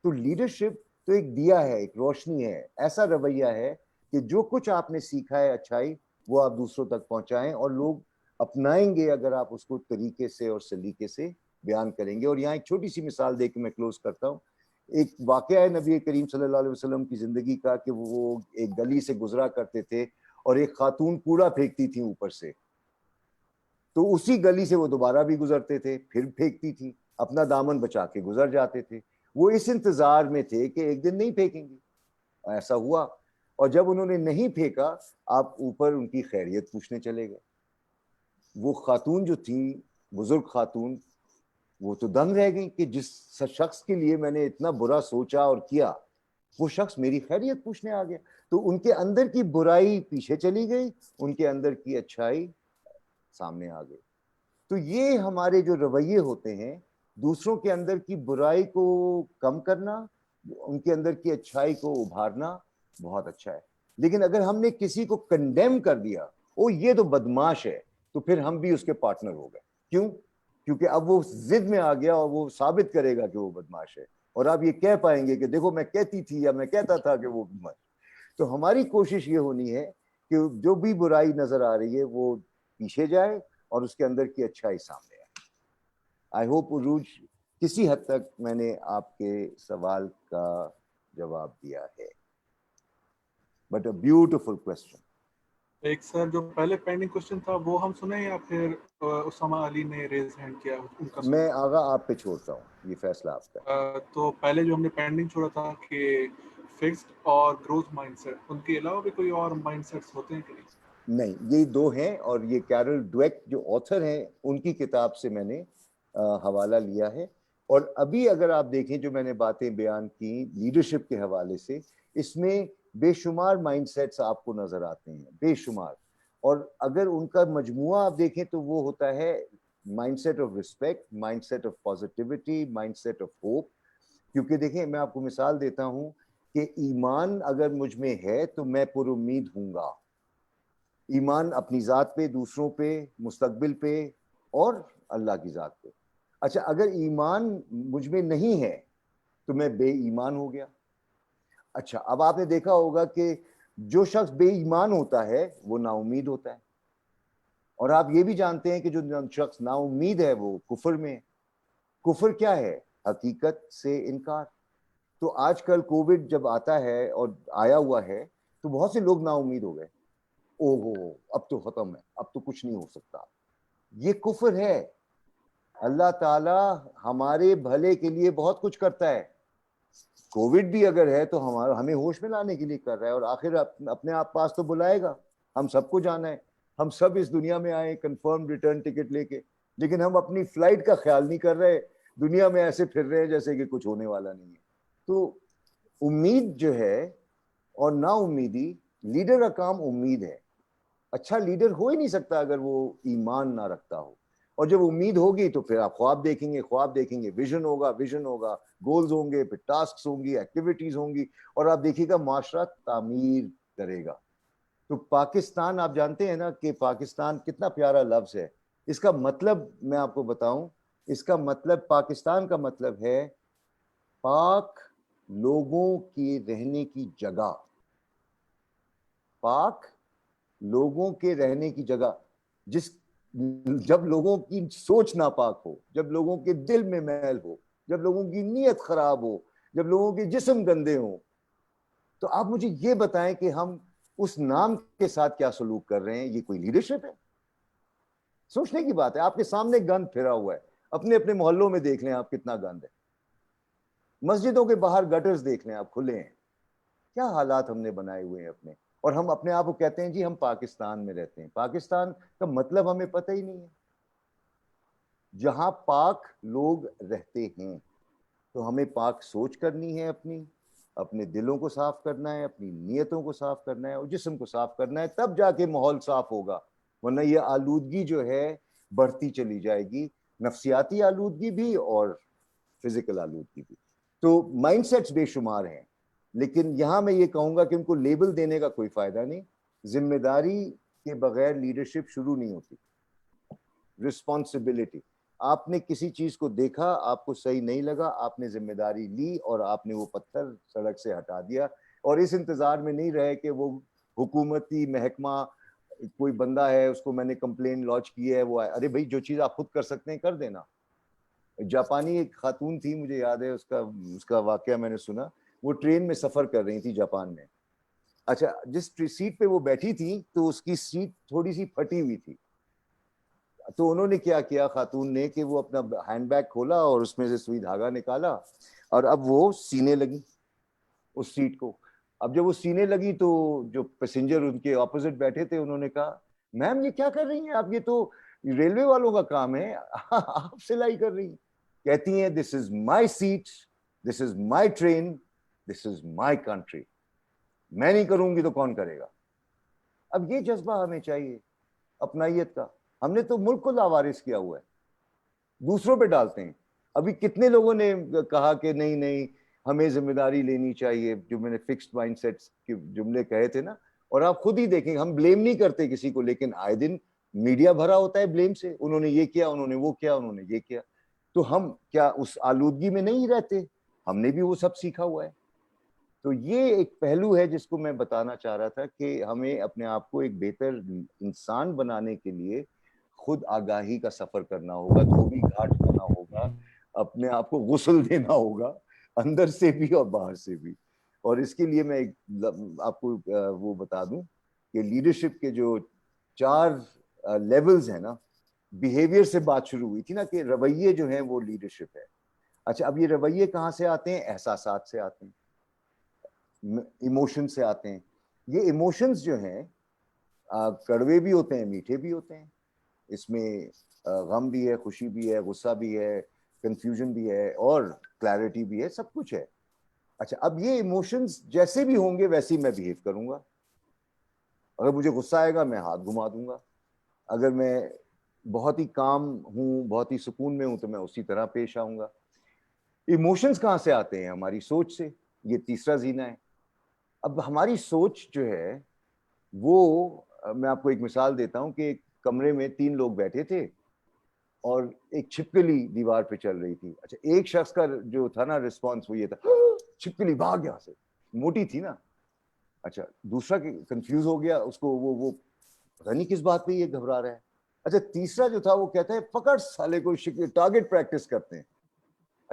Speaker 1: تو لیڈرشپ تو ایک دیا ہے، ایک روشنی ہے، ایسا رویہ ہے کہ جو کچھ آپ نے سیکھا ہے اچھائی وہ آپ دوسروں تک پہنچائیں، اور لوگ اپنائیں گے اگر آپ اس کو طریقے سے اور سلیقے سے بیان کریں گے. اور یہاں ایک چھوٹی سی مثال دے کے میں کلوز کرتا ہوں. ایک واقعہ ہے نبی کریم صلی اللہ علیہ وسلم کی زندگی کا کہ وہ ایک گلی سے گزرا کرتے تھے اور ایک خاتون کوڑا پھینکتی تھی اوپر سے. تو اسی گلی سے وہ دوبارہ بھی گزرتے تھے، پھر پھینکتی تھی، اپنا دامن بچا کے گزر جاتے تھے. وہ اس انتظار میں تھے کہ ایک دن نہیں پھینکیں گی. ایسا ہوا، اور جب انہوں نے نہیں پھینکا آپ اوپر ان کی خیریت پوچھنے چلے گئے. وہ خاتون جو تھی، بزرگ خاتون، وہ تو دنگ رہ گئی کہ جس شخص کے لیے میں نے اتنا برا سوچا اور کیا، وہ شخص میری خیریت پوچھنے آ گیا. تو ان کے اندر کی برائی پیچھے چلی گئی، ان کے اندر کی اچھائی سامنے آ گئی. تو یہ ہمارے جو رویے ہوتے ہیں، دوسروں کے اندر کی برائی کو کم کرنا، ان کے اندر کی اچھائی کو ابھارنا بہت اچھا ہے. لیکن اگر ہم نے کسی کو کنڈیم کر دیا، او یہ تو بدماش ہے، تو پھر ہم بھی اس کے پارٹنر ہو گئے. کیوں؟ کیونکہ اب وہ ضد میں آ گیا اور وہ ثابت کرے گا کہ وہ بدماش ہے، اور آپ یہ کہہ پائیں گے کہ دیکھو میں کہتی تھی یا میں کہتا تھا کہ وہ بدماش. تو ہماری کوشش یہ ہونی ہے کہ جو بھی برائی نظر آ رہی ہے وہ پیچھے جائے اور اس کے اندر کی اچھائی سامنے آئے. آئی ہوپ عروج کسی حد تک میں نے آپ کے سوال کا جواب دیا ہے. But a beautiful question.
Speaker 2: ایک سر جو پہلے پینڈنگ کوشچن تھا وہ ہم سنیں یا پھر اسامہ علی نے ریز ہینڈ کیا ان کا
Speaker 1: میں آغا آپ پہ چھوڑتا ہوں، یہ فیصلہ آپ کا.
Speaker 2: تو پہلے جو ہم نے پینڈنگ چھوڑا تھا کہ فکسڈ اور گروتھ مائنڈ سیٹ، ان کے علاوہ بھی کوئی اور مائنڈ سیٹس ہوتے ہیں کہ
Speaker 1: نہیں، یہ دو ہیں، اور یہ کیرل ڈویک جو آتھر ہیں ان کی کتاب سے میں نے حوالہ لیا ہے. اور ابھی اگر آپ دیکھیں جو میں نے باتیں بیان کی لیڈرشپ کے حوالے سے، اس میں بے شمار مائنڈ سیٹس آپ کو نظر آتے ہیں، بے شمار. اور اگر ان کا مجموعہ آپ دیکھیں تو وہ ہوتا ہے mindset of respect, mindset of positivity, mindset of hope. کیونکہ دیکھیں میں آپ کو مثال دیتا ہوں کہ ایمان اگر مجھ میں ہے تو میں پر امید ہوں گا. ایمان اپنی ذات پہ، دوسروں پہ، مستقبل پہ اور اللہ کی ذات پہ. اچھا اگر ایمان مجھ میں نہیں ہے تو میں بے ایمان ہو گیا. اچھا اب آپ نے دیکھا ہوگا کہ جو شخص بے ایمان ہوتا ہے وہ نا امید ہوتا ہے، اور آپ یہ بھی جانتے ہیں کہ جو شخص نا امید ہے وہ کفر میں ہے. کفر کیا ہے؟ حقیقت سے انکار. تو آج کل کووڈ جب آتا ہے اور آیا ہوا ہے تو بہت سے لوگ نا امید ہو گئے. او ہو اب تو ختم ہے, اب تو کچھ نہیں ہو سکتا. یہ کفر ہے. اللہ تعالی ہمارے بھلے کے لیے بہت کچھ کرتا ہے. کووڈ بھی اگر ہے تو ہمیں ہوش میں لانے کے لیے کر رہا ہے, اور آخر اپنے آپ پاس تو بلائے گا. ہم سب کو جانا ہے, ہم سب اس دنیا میں آئے کنفرم ریٹرن ٹکٹ لے کے, لیکن ہم اپنی فلائٹ کا خیال نہیں کر رہے, دنیا میں ایسے پھر رہے ہیں جیسے کہ کچھ ہونے والا نہیں ہے. تو امید جو ہے اور نا امیدی, لیڈر کا کام امید ہے. اچھا لیڈر ہو ہی نہیں سکتا اگر وہ ایمان نہ رکھتا ہو. اور جب امید ہوگی تو پھر آپ خواب دیکھیں گے, ویژن ہوگا, گولز ہوں گے, پھر ٹاسکس ہوں گی, ایکٹیویٹیز ہوں گی, اور آپ دیکھیے گا معاشرہ تعمیر کرے گا. تو پاکستان, آپ جانتے ہیں نا کہ پاکستان کتنا پیارا لفظ ہے. اس کا مطلب میں آپ کو بتاؤں, اس کا مطلب, پاکستان کا مطلب ہے پاک لوگوں کی رہنے کی جگہ. پاک لوگوں کے رہنے کی جگہ. جب لوگوں کی سوچ ناپاک ہو, جب لوگوں کے دل میں میل ہو, جب لوگوں کی نیت خراب ہو, جب لوگوں کے جسم گندے ہوں, تو آپ مجھے یہ بتائیں کہ ہم اس نام کے ساتھ کیا سلوک کر رہے ہیں. یہ کوئی لیڈرشپ ہے؟ سوچنے کی بات ہے. آپ کے سامنے گند پھرا ہوا ہے, اپنے اپنے محلوں میں دیکھ لیں آپ کتنا گند ہے. مسجدوں کے باہر گٹرز دیکھ لیں آپ, کھلے ہیں. کیا حالات ہم نے بنائے ہوئے ہیں اپنے, اور ہم اپنے آپ کو کہتے ہیں جی ہم پاکستان میں رہتے ہیں. پاکستان کا مطلب ہمیں پتہ ہی نہیں ہے. جہاں پاک لوگ رہتے ہیں تو ہمیں پاک سوچ کرنی ہے, اپنے دلوں کو صاف کرنا ہے, اپنی نیتوں کو صاف کرنا ہے, اور جسم کو صاف کرنا ہے, تب جا کے ماحول صاف ہوگا. ورنہ یہ آلودگی جو ہے بڑھتی چلی جائے گی, نفسیاتی آلودگی بھی اور فزیکل آلودگی بھی. تو مائنڈ سیٹس بے شمار ہیں, لیکن یہاں میں یہ کہوں گا کہ ان کو لیبل دینے کا کوئی فائدہ نہیں. ذمہ داری کے بغیر لیڈرشپ شروع نہیں ہوتی. رسپانسبلٹی. آپ نے کسی چیز کو دیکھا, آپ کو صحیح نہیں لگا, آپ نے ذمہ داری لی اور آپ نے وہ پتھر سڑک سے ہٹا دیا, اور اس انتظار میں نہیں رہے کہ وہ حکومتی محکمہ کوئی بندہ ہے, اس کو میں نے کمپلین لانچ کی ہے, وہ ارے بھائی جو چیز آپ خود کر سکتے ہیں کر دینا. جاپانی ایک خاتون تھی, مجھے یاد ہے اس کا واقعہ میں نے سنا. وہ ٹرین میں سفر کر رہی تھی جاپان میں. اچھا, جس سیٹ پہ وہ بیٹھی تھی تو اس کی سیٹ تھوڑی سی پھٹی ہوئی تھی. تو انہوں نے کیا کیا خاتون نے کہ وہ اپنا ہینڈ بیگ کھولا اور اس میں سے سوئی دھاگا نکالا, اور اب وہ سینے لگی اس سیٹ کو. اب جب وہ سینے لگی تو جو پیسنجر ان کے اپوزٹ بیٹھے تھے انہوں نے کہا, میم یہ کیا کر رہی ہیں آپ, یہ تو ریلوے والوں کا کام ہے, آپ سلائی کر رہی ہیں. کہتی ہیں this is my seat, this is my train, this is my country, میں نہیں کروں گی تو کون کرے گا. اب یہ جذبہ ہمیں چاہیے اپنائیت کا. ہم نے تو ملک کو لاوارث کیا ہوا ہے, دوسروں پہ ڈالتے ہیں. ابھی کتنے لوگوں نے کہا کہ نہیں ہمیں ذمہ داری لینی چاہیے, جو میں نے فکسڈ مائنڈ سیٹس کے جملے کہے تھے نا. اور آپ خود ہی دیکھیں, ہم بلیم نہیں کرتے کسی کو, لیکن آئے دن میڈیا بھرا ہوتا ہے بلیم سے. انہوں نے یہ کیا, انہوں نے وہ کیا, انہوں نے یہ کیا. تو ہم کیا اس آلودگی میں نہیں رہتے؟ ہم نے بھی وہ سب سیکھا ہوا ہے. تو یہ ایک پہلو ہے جس کو میں بتانا چاہ رہا تھا کہ ہمیں اپنے آپ کو ایک بہتر انسان بنانے کے لیے خود آگاہی کا سفر کرنا ہوگا, دھوبی گھاٹ ہونا ہوگا, اپنے آپ کو غسل دینا ہوگا, اندر سے بھی اور باہر سے بھی. اور اس کے لیے میں آپ کو وہ بتا دوں کہ لیڈرشپ کے جو 4 لیولز ہیں نا, بیہیویئر سے بات شروع ہوئی تھی نا کہ رویے جو ہیں وہ لیڈرشپ ہے. اچھا, اب یہ رویے کہاں سے آتے ہیں؟ احساسات سے آتے ہیں, ایموشن سے آتے ہیں. یہ ایموشنز جو ہیں کڑوے بھی ہوتے ہیں, میٹھے بھی ہوتے ہیں. اس میں غم بھی ہے, خوشی بھی ہے, غصہ بھی ہے, کنفیوژن بھی ہے, اور کلیئرٹی بھی ہے, سب کچھ ہے. اچھا, اب یہ ایموشنز جیسے بھی ہوں گے ویسے ہی میں بیہیو کروں گا. اگر مجھے غصہ آئے گا میں ہاتھ گھما دوں گا. اگر میں بہت ہی کام ہوں, بہت ہی سکون میں ہوں, تو میں اسی طرح پیش آؤں گا. ایموشنز کہاں سے آتے ہیں؟ ہماری سوچ سے. یہ تیسرا زینہ ہے. اب ہماری سوچ جو ہے وہ, میں آپ کو ایک مثال دیتا ہوں کہ ایک کمرے میں 3 لوگ بیٹھے تھے اور ایک چھپکلی دیوار پہ چل رہی تھی. اچھا, ایک شخص کا جو تھا نا رسپانس وہ یہ تھا, چھپکلی بھاگ یہاں سے, موٹی تھی نا. اچھا, دوسرا کنفیوز ہو گیا, اس کو وہ پتہ نہیں کس بات پہ یہ گھبرا رہا ہے. اچھا, تیسرا جو تھا وہ کہتا ہے پکڑ سالے کو, ٹارگٹ پریکٹس کرتے ہیں.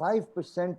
Speaker 1: 5%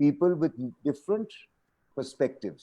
Speaker 1: people with different perspectives।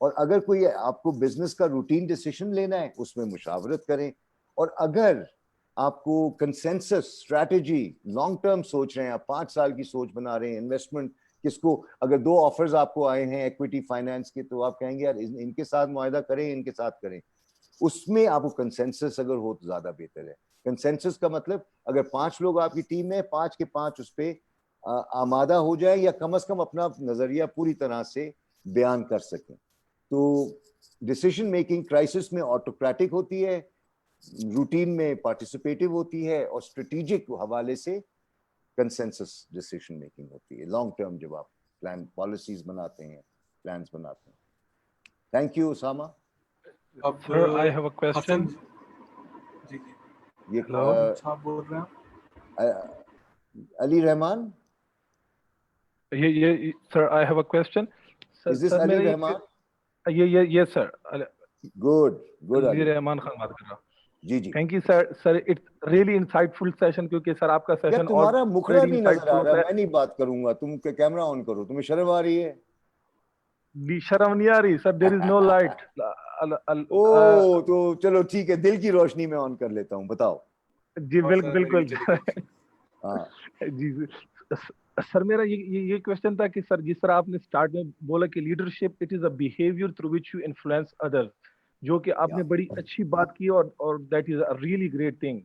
Speaker 1: اور اگر کوئی آپ کو بزنس کا روٹین ڈیسیشن لینا ہے اس میں مشاورت کریں. اور اگر آپ کو کنسنسس اسٹریٹجی لانگ ٹرم سوچ رہے ہیں, آپ 5 سال کی سوچ بنا رہے ہیں, انویسٹمنٹ کس کو, اگر 2 آفرز آپ کو آئے ہیں ایکویٹی فائنانس کے, تو آپ کہیں گے یار ان کے ساتھ معاہدہ کریں, ان کے ساتھ کریں. اس میں آپ کو کنسنسس اگر ہو تو زیادہ بہتر ہے. کنسنسس کا مطلب اگر 5 لوگ آپ کی ٹیم میں, 5 کے 5 اس پہ آمادہ ہو جائیں یا کم از کم اپنا نظریہ پوری طرح سے بیان کر سکیں. تو ڈیسیشن میکنگ کرائسس میں آٹوکریٹک ہوتی ہے, روٹین میں پارٹیسپیٹیو ہوتی ہے, اور اسٹریٹجک حوالے سے کنسنسس ڈیسیشن میکنگ ہوتی ہے لانگ ٹرم جب آپ پلان پالیسیز بناتے ہیں, پلانس بناتے ہیں. Thank you Usama.
Speaker 2: اب
Speaker 4: Sir, I have a question.
Speaker 2: جی
Speaker 1: یہ
Speaker 2: آپ بول رہے ہیں
Speaker 1: علی رحمان,
Speaker 4: یہ sir, I have a question. Sir,
Speaker 1: is this
Speaker 4: sir,
Speaker 1: علی
Speaker 4: میرا
Speaker 1: رحمان?
Speaker 4: yes sir.
Speaker 1: Good
Speaker 4: علی
Speaker 1: علی.
Speaker 4: رحمان خان بات کر رہا ہوں.
Speaker 1: جی جی.
Speaker 4: Thank you sir. Sir, it's really insightful session کیونکہ سر آپ کا
Speaker 1: یار
Speaker 4: سیشن اور
Speaker 1: تمہارا مکھڑا
Speaker 4: very
Speaker 1: نہیں نظر
Speaker 4: insightful
Speaker 1: آ رہا,
Speaker 4: ہوتا
Speaker 1: میں نہیں بات کروں گا, تم کیمرہ آن کرو, تمہیں شرم آ رہی ہے؟
Speaker 4: ہے. شرم نہیں آ رہی سر, there is no light.
Speaker 1: او تو چلو ٹھیک ہے, دل کی روشنی میں آن کر لیتا ہوں, بتاؤ.
Speaker 4: جی بالکل.
Speaker 1: ہاں
Speaker 4: جی سر, میرا یہ کوشچن تھا کہ سر جس طرح آپ نے اسٹارٹ میں بولا کہ leadership it is a behaviour through which you influence others, جو کہ آپ نے بڑی اچھی بات کی, اور that is a really great thing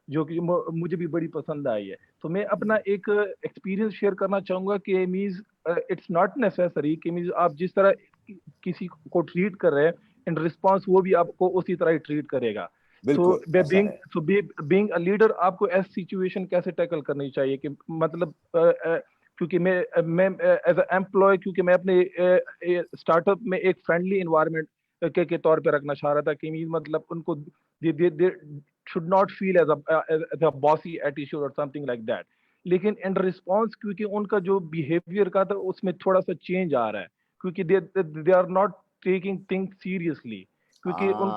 Speaker 4: جو کہ مجھے بھی بڑی پسند آئی ہے. تو میں اپنا ایک ایکسپیرینس شیئر کرنا چاہوں گا کہ مینز اٹس ناٹ نیسیسری کہ مینز آپ جس طرح کسی کو ٹریٹ کر رہے ہیں ان رسپانس وہ بھی آپ کو اسی طرح ہی ٹریٹ کرے گا. So being a leader آپ کو ایسی سچویشن کیسے ٹیکل کرنی چاہیے کہ مطلب کیونکہ میں ایز اے ایمپلائی, کیونکہ میں اپنے اسٹارٹ اپ میں ایک فرینڈلی انوائرمنٹ کے طور پہ رکھنا چاہ رہا تھا کہ مطلب ان کو should not feel as a bossy attitude or something like that. لیکن ان رسپانس کیونکہ ان کا جو بیہیویئر کا تھا اس میں تھوڑا سا چینج آ رہا ہے, کیونکہ they are not taking things seriously, کیونکہ ان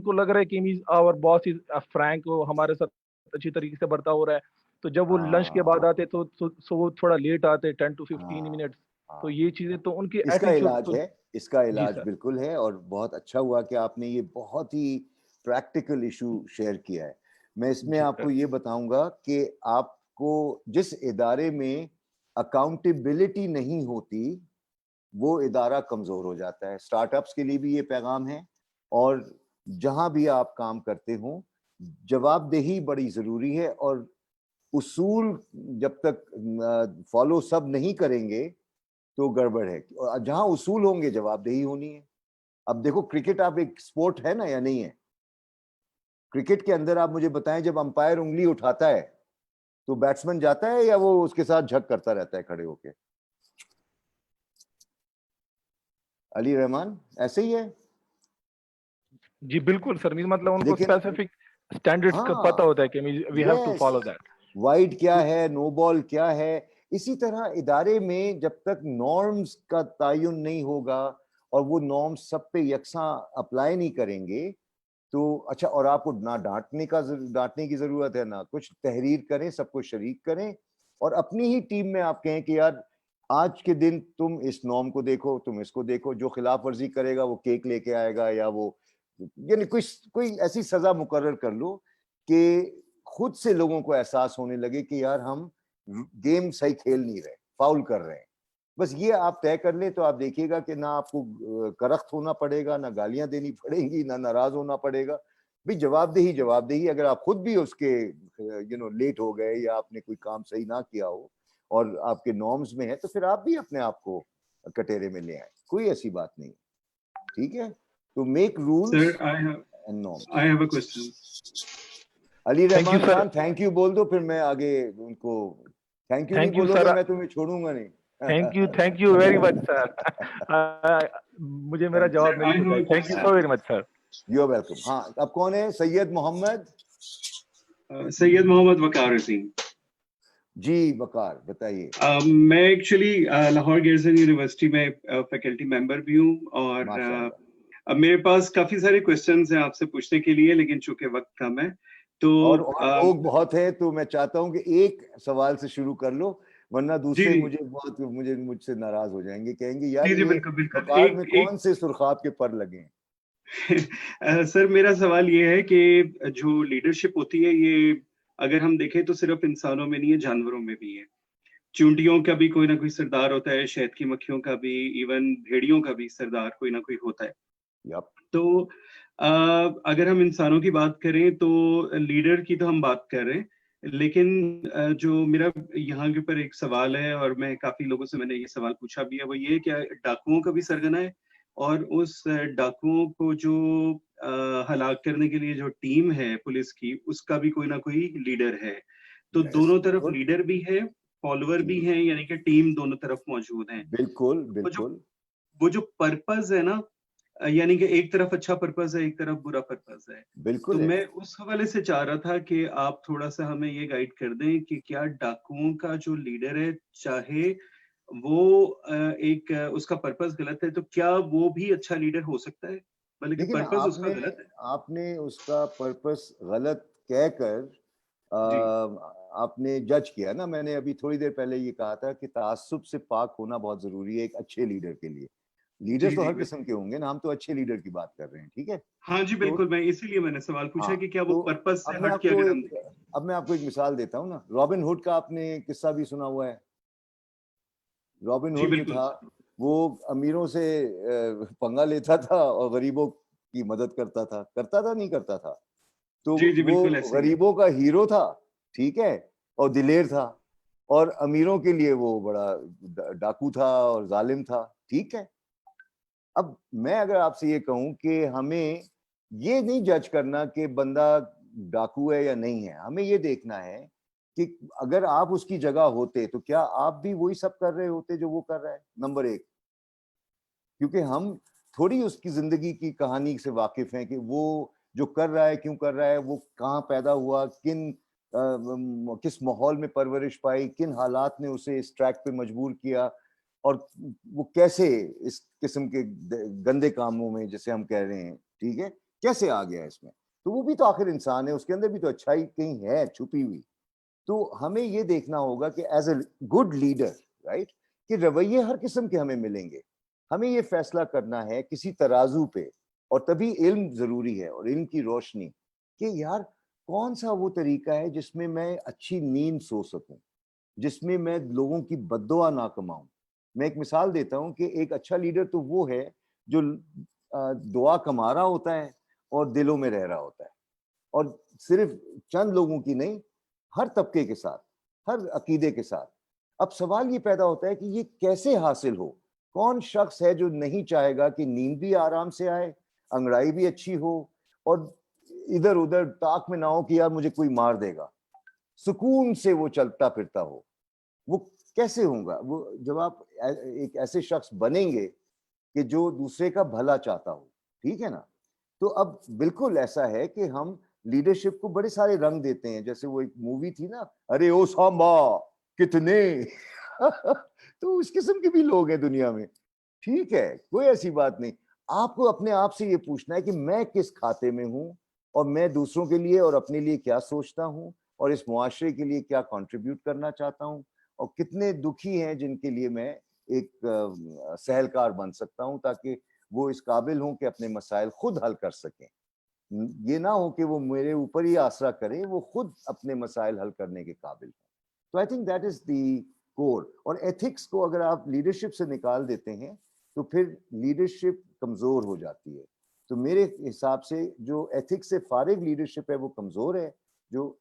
Speaker 4: کو لگ رہا ہے کہ our boss is frank, وہ ہمارے ساتھ اچھی طریقے سے برتا ہو رہا ہے. تو جب وہ لنچ کے بعد آتے تو وہ تھوڑا لیٹ آتے 10 to 15 منٹ. تو یہ چیزیں تو ان کی
Speaker 1: اس کا علاج ہے, اس کا علاج بالکل ہے, اور بہت اچھا ہوا کہ آپ نے یہ بہت ہی پریکٹیکل ایشو شیئر کیا ہے. میں اس میں آپ کو یہ بتاؤں گا کہ آپ کو جس ادارے میں اکاؤنٹیبلٹی نہیں ہوتی وہ ادارہ کمزور ہو جاتا ہے. اسٹارٹ اپس کے لیے بھی یہ پیغام ہے, اور جہاں بھی آپ کام کرتے ہوں جواب دہی بڑی ضروری ہے, اور اصول جب تک فالو سب نہیں کریں گے تو گڑبڑ ہے. جہاں اصول ہوں گے جواب دہی ہونی ہے. اب دیکھو کرکٹ آپ ایک سپورٹ ہے نا یا نہیں ہے؟ کرکٹ کے اندر آپ مجھے بتائیں جب امپائر انگلی اٹھاتا ہے تو بیٹسمین جاتا ہے یا وہ اس کے ساتھ جھک کرتا رہتا ہے کھڑے ہو کے؟ علی رحمان ایسے ہی ہے.
Speaker 4: جی بالکل سر, مطلب ان کو اسپیسیفک اسٹینڈرڈز کا پتہ ہوتا ہے کہ we have to follow that.
Speaker 1: وائڈ کیا ہے, نو بال کیا ہے. اسی طرح ادارے میں جب تک نارمز کا تعین نہیں ہوگا اور وہ نارمز سب پہ یکساں اپلائی نہیں کریں گے تو اچھا, اور آپ کو نہ ڈانٹنے کی ضرورت ہے, نہ کچھ تحریر کریں, سب کو شریک کریں, اور اپنی ہی ٹیم میں آپ کہیں کہ یار آج کے دن تم اس نارم کو دیکھو, تم اس کو دیکھو, جو خلاف ورزی کرے گا وہ کیک لے کے آئے گا, یا وہ یعنی کوئی ایسی سزا مقرر کر لو کہ خود سے لوگوں کو احساس ہونے لگے کہ یار ہم گیم صحیح کھیل نہیں رہے, فاؤل کر رہے ہیں. بس یہ آپ طے کر لیں تو آپ دیکھیے گا کہ نہ آپ کو کرخت ہونا پڑے گا, نہ گالیاں دینی پڑیں گی, نہ ناراض ہونا پڑے گا. بھی جواب دہی. اگر آپ خود بھی اس کے لیٹ ہو گئے یا آپ نے کوئی کام صحیح نہ کیا ہو اور آپ کے نارمز میں ہے تو پھر آپ بھی اپنے آپ کو کٹہرے میں لے آئیں, کوئی ایسی بات نہیں. ٹھیک ہے, تو make rules and norms.
Speaker 5: I have a question.
Speaker 1: Ali Rehman Khan thank you بول دو, پھر میں آگے ان کو تھینک یو نہیں بولو گے میں تمہیں چھوڑوں گا نہیں.
Speaker 4: Thank you very much sir, مجھے میرا جواب مل چکا ہے. Thank you so very much sir.
Speaker 1: You are welcome. ہاں اب کون ہے؟ سید محمد
Speaker 5: وقار الدین.
Speaker 1: جی وقار بتائیے.
Speaker 5: میں ایکچولی لاہور گیرزن یونیورسٹی میں فیکلٹی ممبر بھی ہوں, اور میرے پاس کافی سارے کوسچنز ہیں آپ سے پوچھنے کے لیے, لیکن چونکہ وقت کم ہے تو
Speaker 1: اور لوگ بہت ہیں تو میں چاہتا ہوں کہ ایک سوال سے شروع کر لو, ورنہ
Speaker 5: جی
Speaker 1: دوسرے
Speaker 5: جی
Speaker 1: مجھ سے ناراض ہو جائیں گے, کہیں گے یار
Speaker 5: جی جی
Speaker 1: یہ
Speaker 5: بالکل بالکل.
Speaker 1: وقار میں کون سے سرخاب کے پر لگے ہیں.
Speaker 5: سر میرا سوال یہ ہے کہ جو لیڈرشپ ہوتی ہے یہ اگر ہم دیکھیں تو صرف انسانوں میں نہیں ہے, جانوروں میں بھی ہے. چونٹیوں کا بھی کوئی نہ کوئی سردار ہوتا ہے, شہد کی مکھیوں کا بھی, ایون بھیڑیوں کا بھی سردار کوئی نہ کوئی ہوتا ہے.
Speaker 1: یپ
Speaker 5: تو اگر ہم انسانوں کی بات کریں تو لیڈر کی تو ہم بات کر رہے ہیں, لیکن جو میرا یہاں کے اوپر ایک سوال ہے, اور میں کافی لوگوں سے میں نے یہ سوال پوچھا بھی ہے, وہ یہ کہ ڈاکوؤں کا بھی سرگنا ہے, اور اس ڈاکوؤں کو جو ہلاک کرنے کے لیے جو ٹیم ہے پولیس کی, اس کا بھی کوئی نہ کوئی لیڈر ہے. تو دونوں طرف
Speaker 1: بالکل
Speaker 5: لیڈر بھی ہے, فالوور بھی ہیں, یعنی کہ ٹیم دونوں طرف موجود ہیں.
Speaker 1: بالکل
Speaker 5: وہ
Speaker 1: بالکل
Speaker 5: جو پرپز ہے نا, یعنی کہ ایک طرف اچھا پرپز ہے, ایک طرف برا پرپز ہے. تو
Speaker 1: بالکل ہے.
Speaker 5: میں اس حوالے سے چاہ رہا تھا کہ آپ تھوڑا سا ہمیں یہ گائیڈ کر دیں کہ کیا ڈاکوؤں کا جو لیڈر ہے, چاہے وہ ایک اس کا پرپز غلط ہے, تو کیا وہ بھی اچھا لیڈر ہو سکتا ہے, بلکہ
Speaker 1: لیکن
Speaker 5: پرپز اس کا غلط ہے؟
Speaker 1: آپ نے اس کا پرپس غلط کہہ کر
Speaker 5: جی
Speaker 1: آپ نے جج کیا نا. میں نے ابھی تھوڑی دیر پہلے یہ کہا تھا کہ تعصب سے پاک ہونا بہت ضروری ہے ایک اچھے لیڈر کے لیے. لیڈر
Speaker 5: جی
Speaker 1: تو
Speaker 5: جی
Speaker 1: ہر
Speaker 5: بالکل.
Speaker 1: قسم کے ہوں گے نا, ہم تو اچھے لیڈر کی بات کر رہے ہیں, ٹھیک ہے.
Speaker 5: ہاں جی
Speaker 1: تو
Speaker 5: بالکل, میں اسی لیے میں نے سوال پوچھا
Speaker 1: ہاں,
Speaker 5: کہ کیا وہ
Speaker 1: تو
Speaker 5: پرپز سے
Speaker 1: اب میں
Speaker 5: ہٹ
Speaker 1: آپ
Speaker 5: کے
Speaker 1: کو
Speaker 5: اگر ہم
Speaker 1: ایک مثال دیتا ہوں نا. رابن ہوڈ کا آپ نے قصہ بھی سنا ہوا ہے. رابن
Speaker 5: جی
Speaker 1: ہوڈ جو
Speaker 5: بالکل
Speaker 1: تھا وہ امیروں سے پنگا لیتا تھا اور غریبوں کی مدد کرتا تھا نہیں کرتا تھا. تو
Speaker 5: جی جی
Speaker 1: وہ
Speaker 5: بالکل ایسے ہی ہے.
Speaker 1: غریبوں کا ہیرو تھا, ٹھیک ہے, اور دلیر تھا, اور امیروں کے لیے وہ بڑا ڈاکو تھا اور ظالم تھا, ٹھیک ہے. اب میں اگر آپ سے یہ کہوں کہ ہمیں یہ نہیں جج کرنا کہ بندہ ڈاکو ہے یا نہیں ہے, ہمیں یہ دیکھنا ہے کہ اگر آپ اس کی جگہ ہوتے تو کیا آپ بھی وہی سب کر رہے ہوتے جو وہ کر رہا ہے, نمبر ایک. کیونکہ ہم تھوڑی اس کی زندگی کی کہانی سے واقف ہیں کہ وہ جو کر رہا ہے کیوں کر رہا ہے, وہ کہاں پیدا ہوا, کس ماحول میں پرورش پائی, کن حالات نے اسے اس ٹریک پہ مجبور کیا, اور وہ کیسے اس قسم کے گندے کاموں میں جسے ہم کہہ رہے ہیں, ٹھیک ہے, کیسے آ گیا اس میں. تو وہ بھی تو آخر انسان ہے, اس کے اندر بھی تو اچھائی کہیں ہے چھپی ہوئی. تو ہمیں یہ دیکھنا ہوگا کہ as a good leader, right, کہ رویے ہر قسم کے ہمیں ملیں گے. ہمیں یہ فیصلہ کرنا ہے کسی ترازو پہ, اور تبھی علم ضروری ہے اور علم کی روشنی, کہ یار کون سا وہ طریقہ ہے جس میں میں اچھی نیند سو سکوں, جس میں میں لوگوں کی بد دعا نہ کماؤں. میں ایک مثال دیتا ہوں کہ ایک اچھا لیڈر تو وہ ہے جو دعا کما رہا ہوتا ہے اور دلوں میں رہ رہا ہوتا ہے, اور صرف چند لوگوں کی نہیں, ہر طبقے کے ساتھ, ہر عقیدے کے ساتھ. اب سوال یہ پیدا ہوتا ہے کہ یہ کیسے حاصل ہو. کون شخص ہے جو نہیں چاہے گا کہ نیند بھی آرام سے آئے, انگڑائی بھی اچھی ہو, اور ادھر ادھر تاک میں نہ ہو کہ یار مجھے کوئی مار دے گا, سکون سے وہ چلتا پھرتا ہو. وہ کیسے ہوگا وہ جب آپ ایک ایسے شخص بنیں گے کہ جو دوسرے کا بھلا چاہتا ہو, ٹھیک ہے نا. تو اب بالکل ایسا ہے کہ ہم لیڈرشپ کو بڑے سارے رنگ دیتے ہیں, جیسے وہ ایک مووی تھی نا, ارے او سامبا کتنے تو اس قسم کے بھی لوگ ہیں دنیا میں, ٹھیک ہے, کوئی ایسی بات نہیں. آپ کو اپنے آپ سے یہ پوچھنا ہے کہ میں کس کھاتے میں ہوں, اور میں دوسروں کے لیے اور اپنے لیے کیا سوچتا ہوں, اور اس معاشرے کے لیے کیا کنٹریبیوٹ کرنا چاہتا ہوں, اور کتنے دکھی ہیں جن کے لیے میں ایک سہلکار بن سکتا ہوں, تاکہ وہ اس قابل ہوں کہ اپنے مسائل خود حل کر سکیں. یہ نہ ہو کہ وہ میرے اوپر ہی آسرا کریں, وہ خود اپنے مسائل حل کرنے کے قابل ہوں. تو آئی تھنک دیٹ از دی کور. اور ایتھکس کو اگر آپ لیڈرشپ سے نکال دیتے ہیں تو پھر لیڈرشپ کمزور ہو جاتی ہے. تو میرے حساب سے جو ایتھکس سے فارغ لیڈرشپ ہے وہ کمزور ہے, جو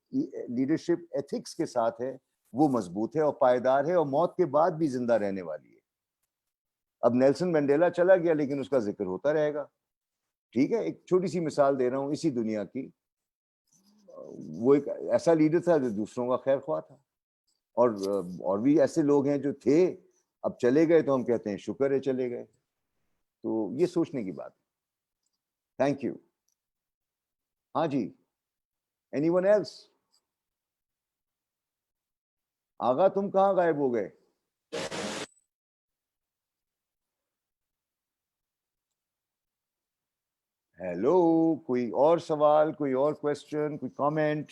Speaker 1: لیڈرشپ ایتھکس کے ساتھ ہے وہ مضبوط ہے اور پائیدار ہے, اور موت کے بعد بھی زندہ رہنے والی ہے. اب نیلسن مینڈیلا چلا گیا لیکن اس کا ذکر ہوتا رہے گا, ٹھیک ہے. ایک چھوٹی سی مثال دے رہا ہوں اسی دنیا کی. وہ ایک ایسا لیڈر تھا جو دوسروں کا خیر خواہ تھا, اور بھی ایسے لوگ ہیں جو تھے, اب چلے گئے تو ہم کہتے ہیں شکر ہے چلے گئے. تو یہ سوچنے کی بات ہے. Thank you. ہاں جی, اینی ون ایلس؟ آغا تم کہاں غائب ہو گئے؟ ہیلو, کوئی اور سوال, کوئی اور کویسچن, کوئی comment?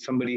Speaker 8: somebody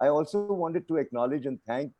Speaker 1: I also wanted to acknowledge and thank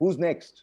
Speaker 1: Who's next?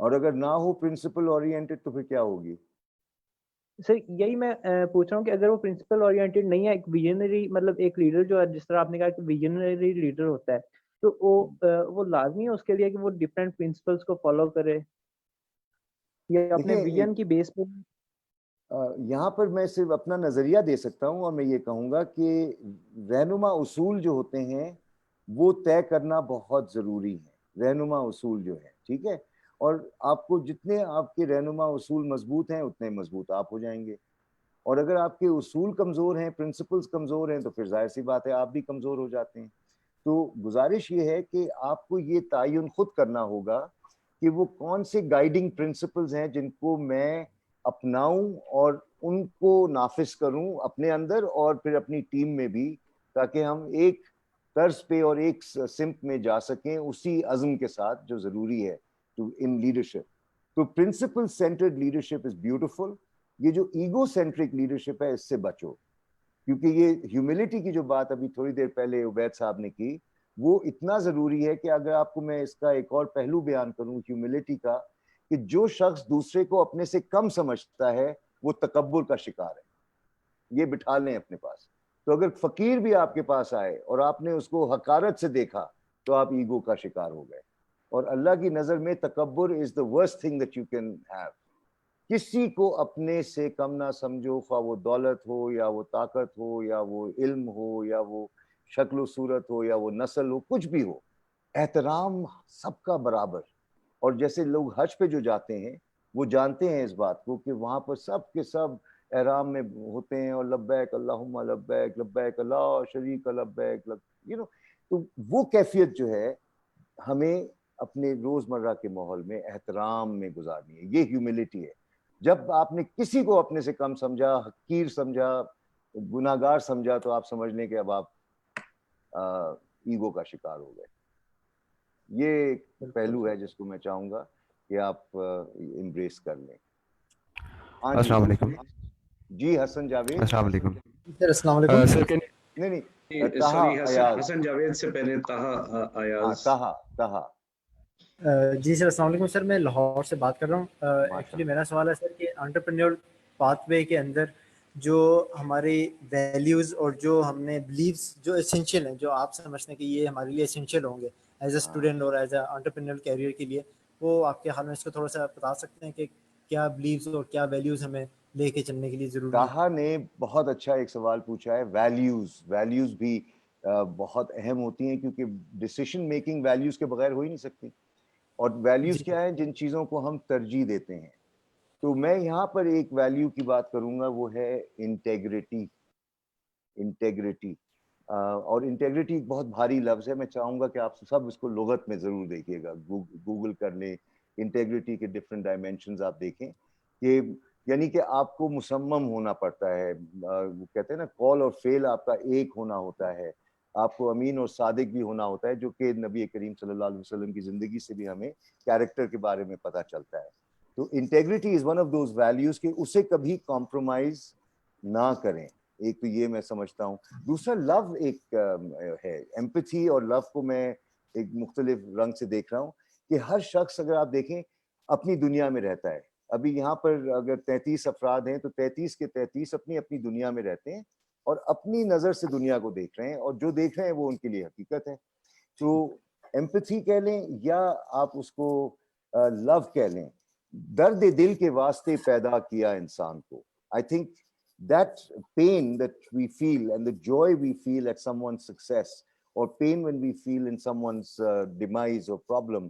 Speaker 1: اور اگر نہ ہو پرنسپل اورینٹڈ تو پھر کیا ہوگی؟
Speaker 9: سر یہی میں پوچھ رہا ہوں کہ اگر وہ پرنسپل اورینٹڈ نہیں ہے، ایک ویژنری مطلب ایک لیڈر جو ہے، جس طرح آپ نے کہا کہ ویژنری لیڈر ہوتا ہے، تو وہ لازمی ہے اس کے لیے کہ وہ ڈفرینٹ پرنسپلس کو فالو کرے یا اپنے ویژن کی بیس پہ؟
Speaker 1: یہاں پر میں صرف اپنا نظریہ دے سکتا ہوں، اور میں یہ کہوں گا کہ رہنما اصول جو ہوتے ہیں وہ طے کرنا بہت ضروری ہے، رہنما اصول جو ہے، ٹھیک ہے، اور آپ کو جتنے آپ کے رہنما اصول مضبوط ہیں اتنے مضبوط آپ ہو جائیں گے، اور اگر آپ کے اصول کمزور ہیں، پرنسپلز کمزور ہیں، تو پھر ظاہر سی بات ہے آپ بھی کمزور ہو جاتے ہیں۔ تو گزارش یہ ہے کہ آپ کو یہ تعین خود کرنا ہوگا کہ وہ کون سے گائیڈنگ پرنسپلز ہیں جن کو میں اپناؤں اور ان کو نافذ کروں اپنے اندر اور پھر اپنی ٹیم میں بھی، تاکہ ہم ایک طرز پہ اور ایک سمت میں جا سکیں اسی عزم کے ساتھ جو ضروری ہے ان لیڈرشپ۔ تو principal centred leadership is beautiful. یہ جو ایگو سینٹرک لیڈرشپ ہے اس سے بچو، کیونکہ یہ ہیوملٹی کی جو بات ابھی تھوڑی دیر پہلے عبید صاحب نے کی وہ اتنا ضروری ہے کہ اگر آپ کو میں اس کا ایک اور پہلو بیان کروں ہیوملٹی کا، کہ جو شخص دوسرے کو اپنے سے کم سمجھتا ہے وہ تکبر کا شکار ہے، یہ بٹھا لیں اپنے پاس۔ تو اگر فقیر بھی آپ کے پاس آئے اور آپ نے اس کو حقارت سے دیکھا تو آپ ایگو کا شکار ہو گئے، اور اللہ کی نظر میں تکبر is the worst thing that you can have۔ کسی کو اپنے سے کم نہ سمجھو، خواہ وہ دولت ہو یا وہ طاقت ہو یا وہ علم ہو یا وہ شکل و صورت ہو یا وہ نسل ہو، کچھ بھی ہو، احترام سب کا برابر۔ اور جیسے لوگ حج پہ جو جاتے ہیں وہ جانتے ہیں اس بات کو کہ وہاں پر سب کے سب احرام میں ہوتے ہیں اور لبیک اللہم لبیک لبیک لا شریک لبیک تو وہ کیفیت جو ہے ہمیں اپنے روزمرہ کے ماحول میں احترام میں گزارنی ہے، یہ ہیوملٹی ہے۔ جب آپ نے کسی کو اپنے سے کم سمجھا، حقیر سمجھا، گناہگار سمجھا، تو آپ سمجھ لیں کہ اب آپ ایگو کا شکار ہو گئے۔ یہ ایک پہلو ہے جس کو میں چاہوں گا کہ آپ امبریس کر لیں۔
Speaker 10: السلام علیکم
Speaker 1: جی حسن جاوید۔
Speaker 10: السلام علیکم
Speaker 11: سر، السلام علیکم
Speaker 10: سر۔
Speaker 1: نہیں طہا ایاز،
Speaker 8: حسن جاوید سے پہلے طہا ایاز۔
Speaker 1: طہا
Speaker 11: جی سر، السلام علیکم سر، میں لاہور سے بات کر رہا ہوں۔ ایکچولی میرا سوال ہے سر کہ انٹرپرینور پاتھ وے کے اندر جو ہماری ویلیوز اور جو ہم نے بلیفس جو اسینشیل ہیں، جو آپ سمجھتے ہیں کہ یہ ہمارے لیے اسینشیل ہوں گے ایز اے اسٹوڈنٹ اور ایز اے انٹرپرینور کیریئر کے لیے، وہ آپ کے حال میں اس کو تھوڑا سا بتا سکتے ہیں کہ کیا بلیفس اور کیا ویلیوز ہمیں لے کے چلنے کے لیے ضروری ہے؟
Speaker 1: طہا نے بہت اچھا ایک سوال پوچھا ہے۔ ویلیوز بھی بہت اہم ہوتی ہیں، کیونکہ ڈیسیشن میکنگ ویلیوز کے بغیر ہو ہی نہیں سکتی۔ اور ویلیوز کیا ہیں؟ جن چیزوں کو ہم ترجیح دیتے ہیں۔ تو میں یہاں پر ایک ویلیو کی بات کروں گا، وہ ہے انٹیگریٹی۔ اور انٹیگریٹی ایک بہت بھاری لفظ ہے، میں چاہوں گا کہ آپ سب اس کو لغت میں ضرور دیکھیے گا، گوگل کر لیں، انٹیگریٹی کے ڈفرینٹ ڈائمینشنز آپ دیکھیں، کہ یعنی کہ آپ کو مصمم ہونا پڑتا ہے، وہ کہتے ہیں نا قول اور فعل آپ کا ایک ہونا ہوتا ہے، آپ کو امین اور صادق بھی ہونا ہوتا ہے، جو کہ نبی کریم صلی اللہ علیہ وسلم کی زندگی سے بھی ہمیں کیریکٹر کے بارے میں پتہ چلتا ہے۔ تو integrity is one of those values کہ اسے کبھی کمپرومائز نہ کریں، ایک تو یہ میں سمجھتا ہوں۔ دوسرا لو ایک ہے، ایمپتھی اور لو کو میں ایک مختلف رنگ سے دیکھ رہا ہوں، کہ ہر شخص اگر آپ دیکھیں اپنی دنیا میں رہتا ہے۔ ابھی یہاں پر اگر 33 افراد ہیں تو 33 کے 33 اپنی اپنی دنیا میں رہتے ہیں اور اپنی نظر سے دنیا کو دیکھ رہے ہیں، اور جو دیکھ رہے ہیں وہ ان کے لیے حقیقت ہے۔ تو ایمپتھی کہہ لیں یا آپ اس کو لو کہہ لیں، درد دل کے واسطے پیدا کیا انسان کو۔ I think that pain that we feel and the joy we feel at someone's success, or pain when we feel in someone's demise or problem،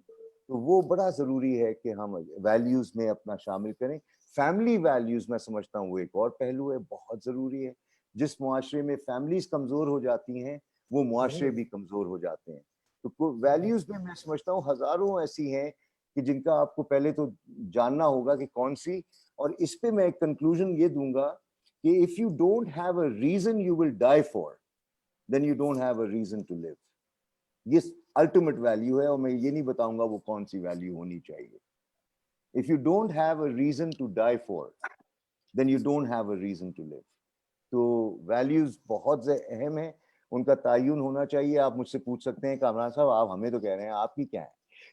Speaker 1: تو وہ بڑا ضروری ہے کہ ہم ویلیوز میں اپنا شامل کریں۔ فیملی ویلیوز میں سمجھتا ہوں وہ ایک اور پہلو ہے، بہت ضروری ہے۔ جس معاشرے میں فیملیز کمزور ہو جاتی ہیں وہ معاشرے بھی کمزور ہو جاتے ہیں۔ تو ویلیوز میں سمجھتا ہوں ہزاروں ایسی ہیں کہ جن کا آپ کو پہلے تو جاننا ہوگا کہ کون سی، اور اس پہ میں ایک کنکلوژن یہ دوں گا کہ if you don't have a reason you will die for, then you don't have a reason to live۔ یہ الٹیمیٹ ویلیو ہے، اور میں یہ نہیں بتاؤں گا وہ کون سی ویلیو ہونی چاہیے۔ if you don't have a reason to die for, then you don't have a reason to live۔ تو ویلیوز بہت اہم ہیں، ان کا تعین ہونا چاہیے۔ آپ مجھ سے پوچھ سکتے ہیں کامران صاحب آپ ہمیں تو کہہ رہے ہیں، آپ کی کیا ہے؟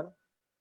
Speaker 1: 1,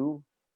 Speaker 1: 2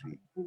Speaker 1: 3।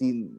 Speaker 1: 3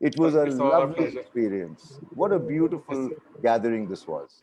Speaker 1: It was a lovely experience. What a beautiful gathering this was.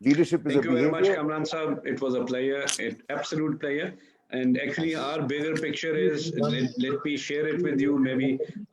Speaker 1: Leadership is a behavior.
Speaker 8: Thank you very much, Kamran Sahab. It was a pleasure, an absolute pleasure. And actually, our bigger picture is, let me share it with you. Maybe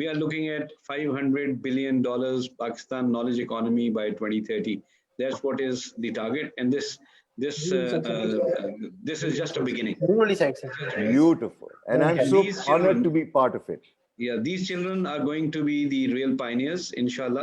Speaker 8: We are looking at $500 billion Pakistan knowledge economy by 2030. That's what is the target, and this is just a beginning.
Speaker 1: Beautiful, and I'm so honored to be part of it.
Speaker 8: Yeah, these children are going to be the real pioneers, inshallah,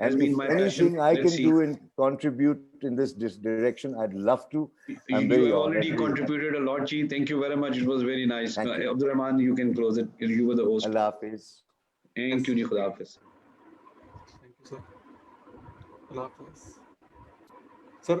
Speaker 1: And if anything I can do and contribute in this direction, I'd love to. I'm very
Speaker 8: You have already contributed a lot, Ji. Thank you very much. It was very nice. Abdul Rahman, you can close it. You were the host.
Speaker 1: Allah Hafiz.
Speaker 8: Thank you, Ji. Khuda Hafiz.
Speaker 2: Thank you, sir. Allah Hafiz. Sir,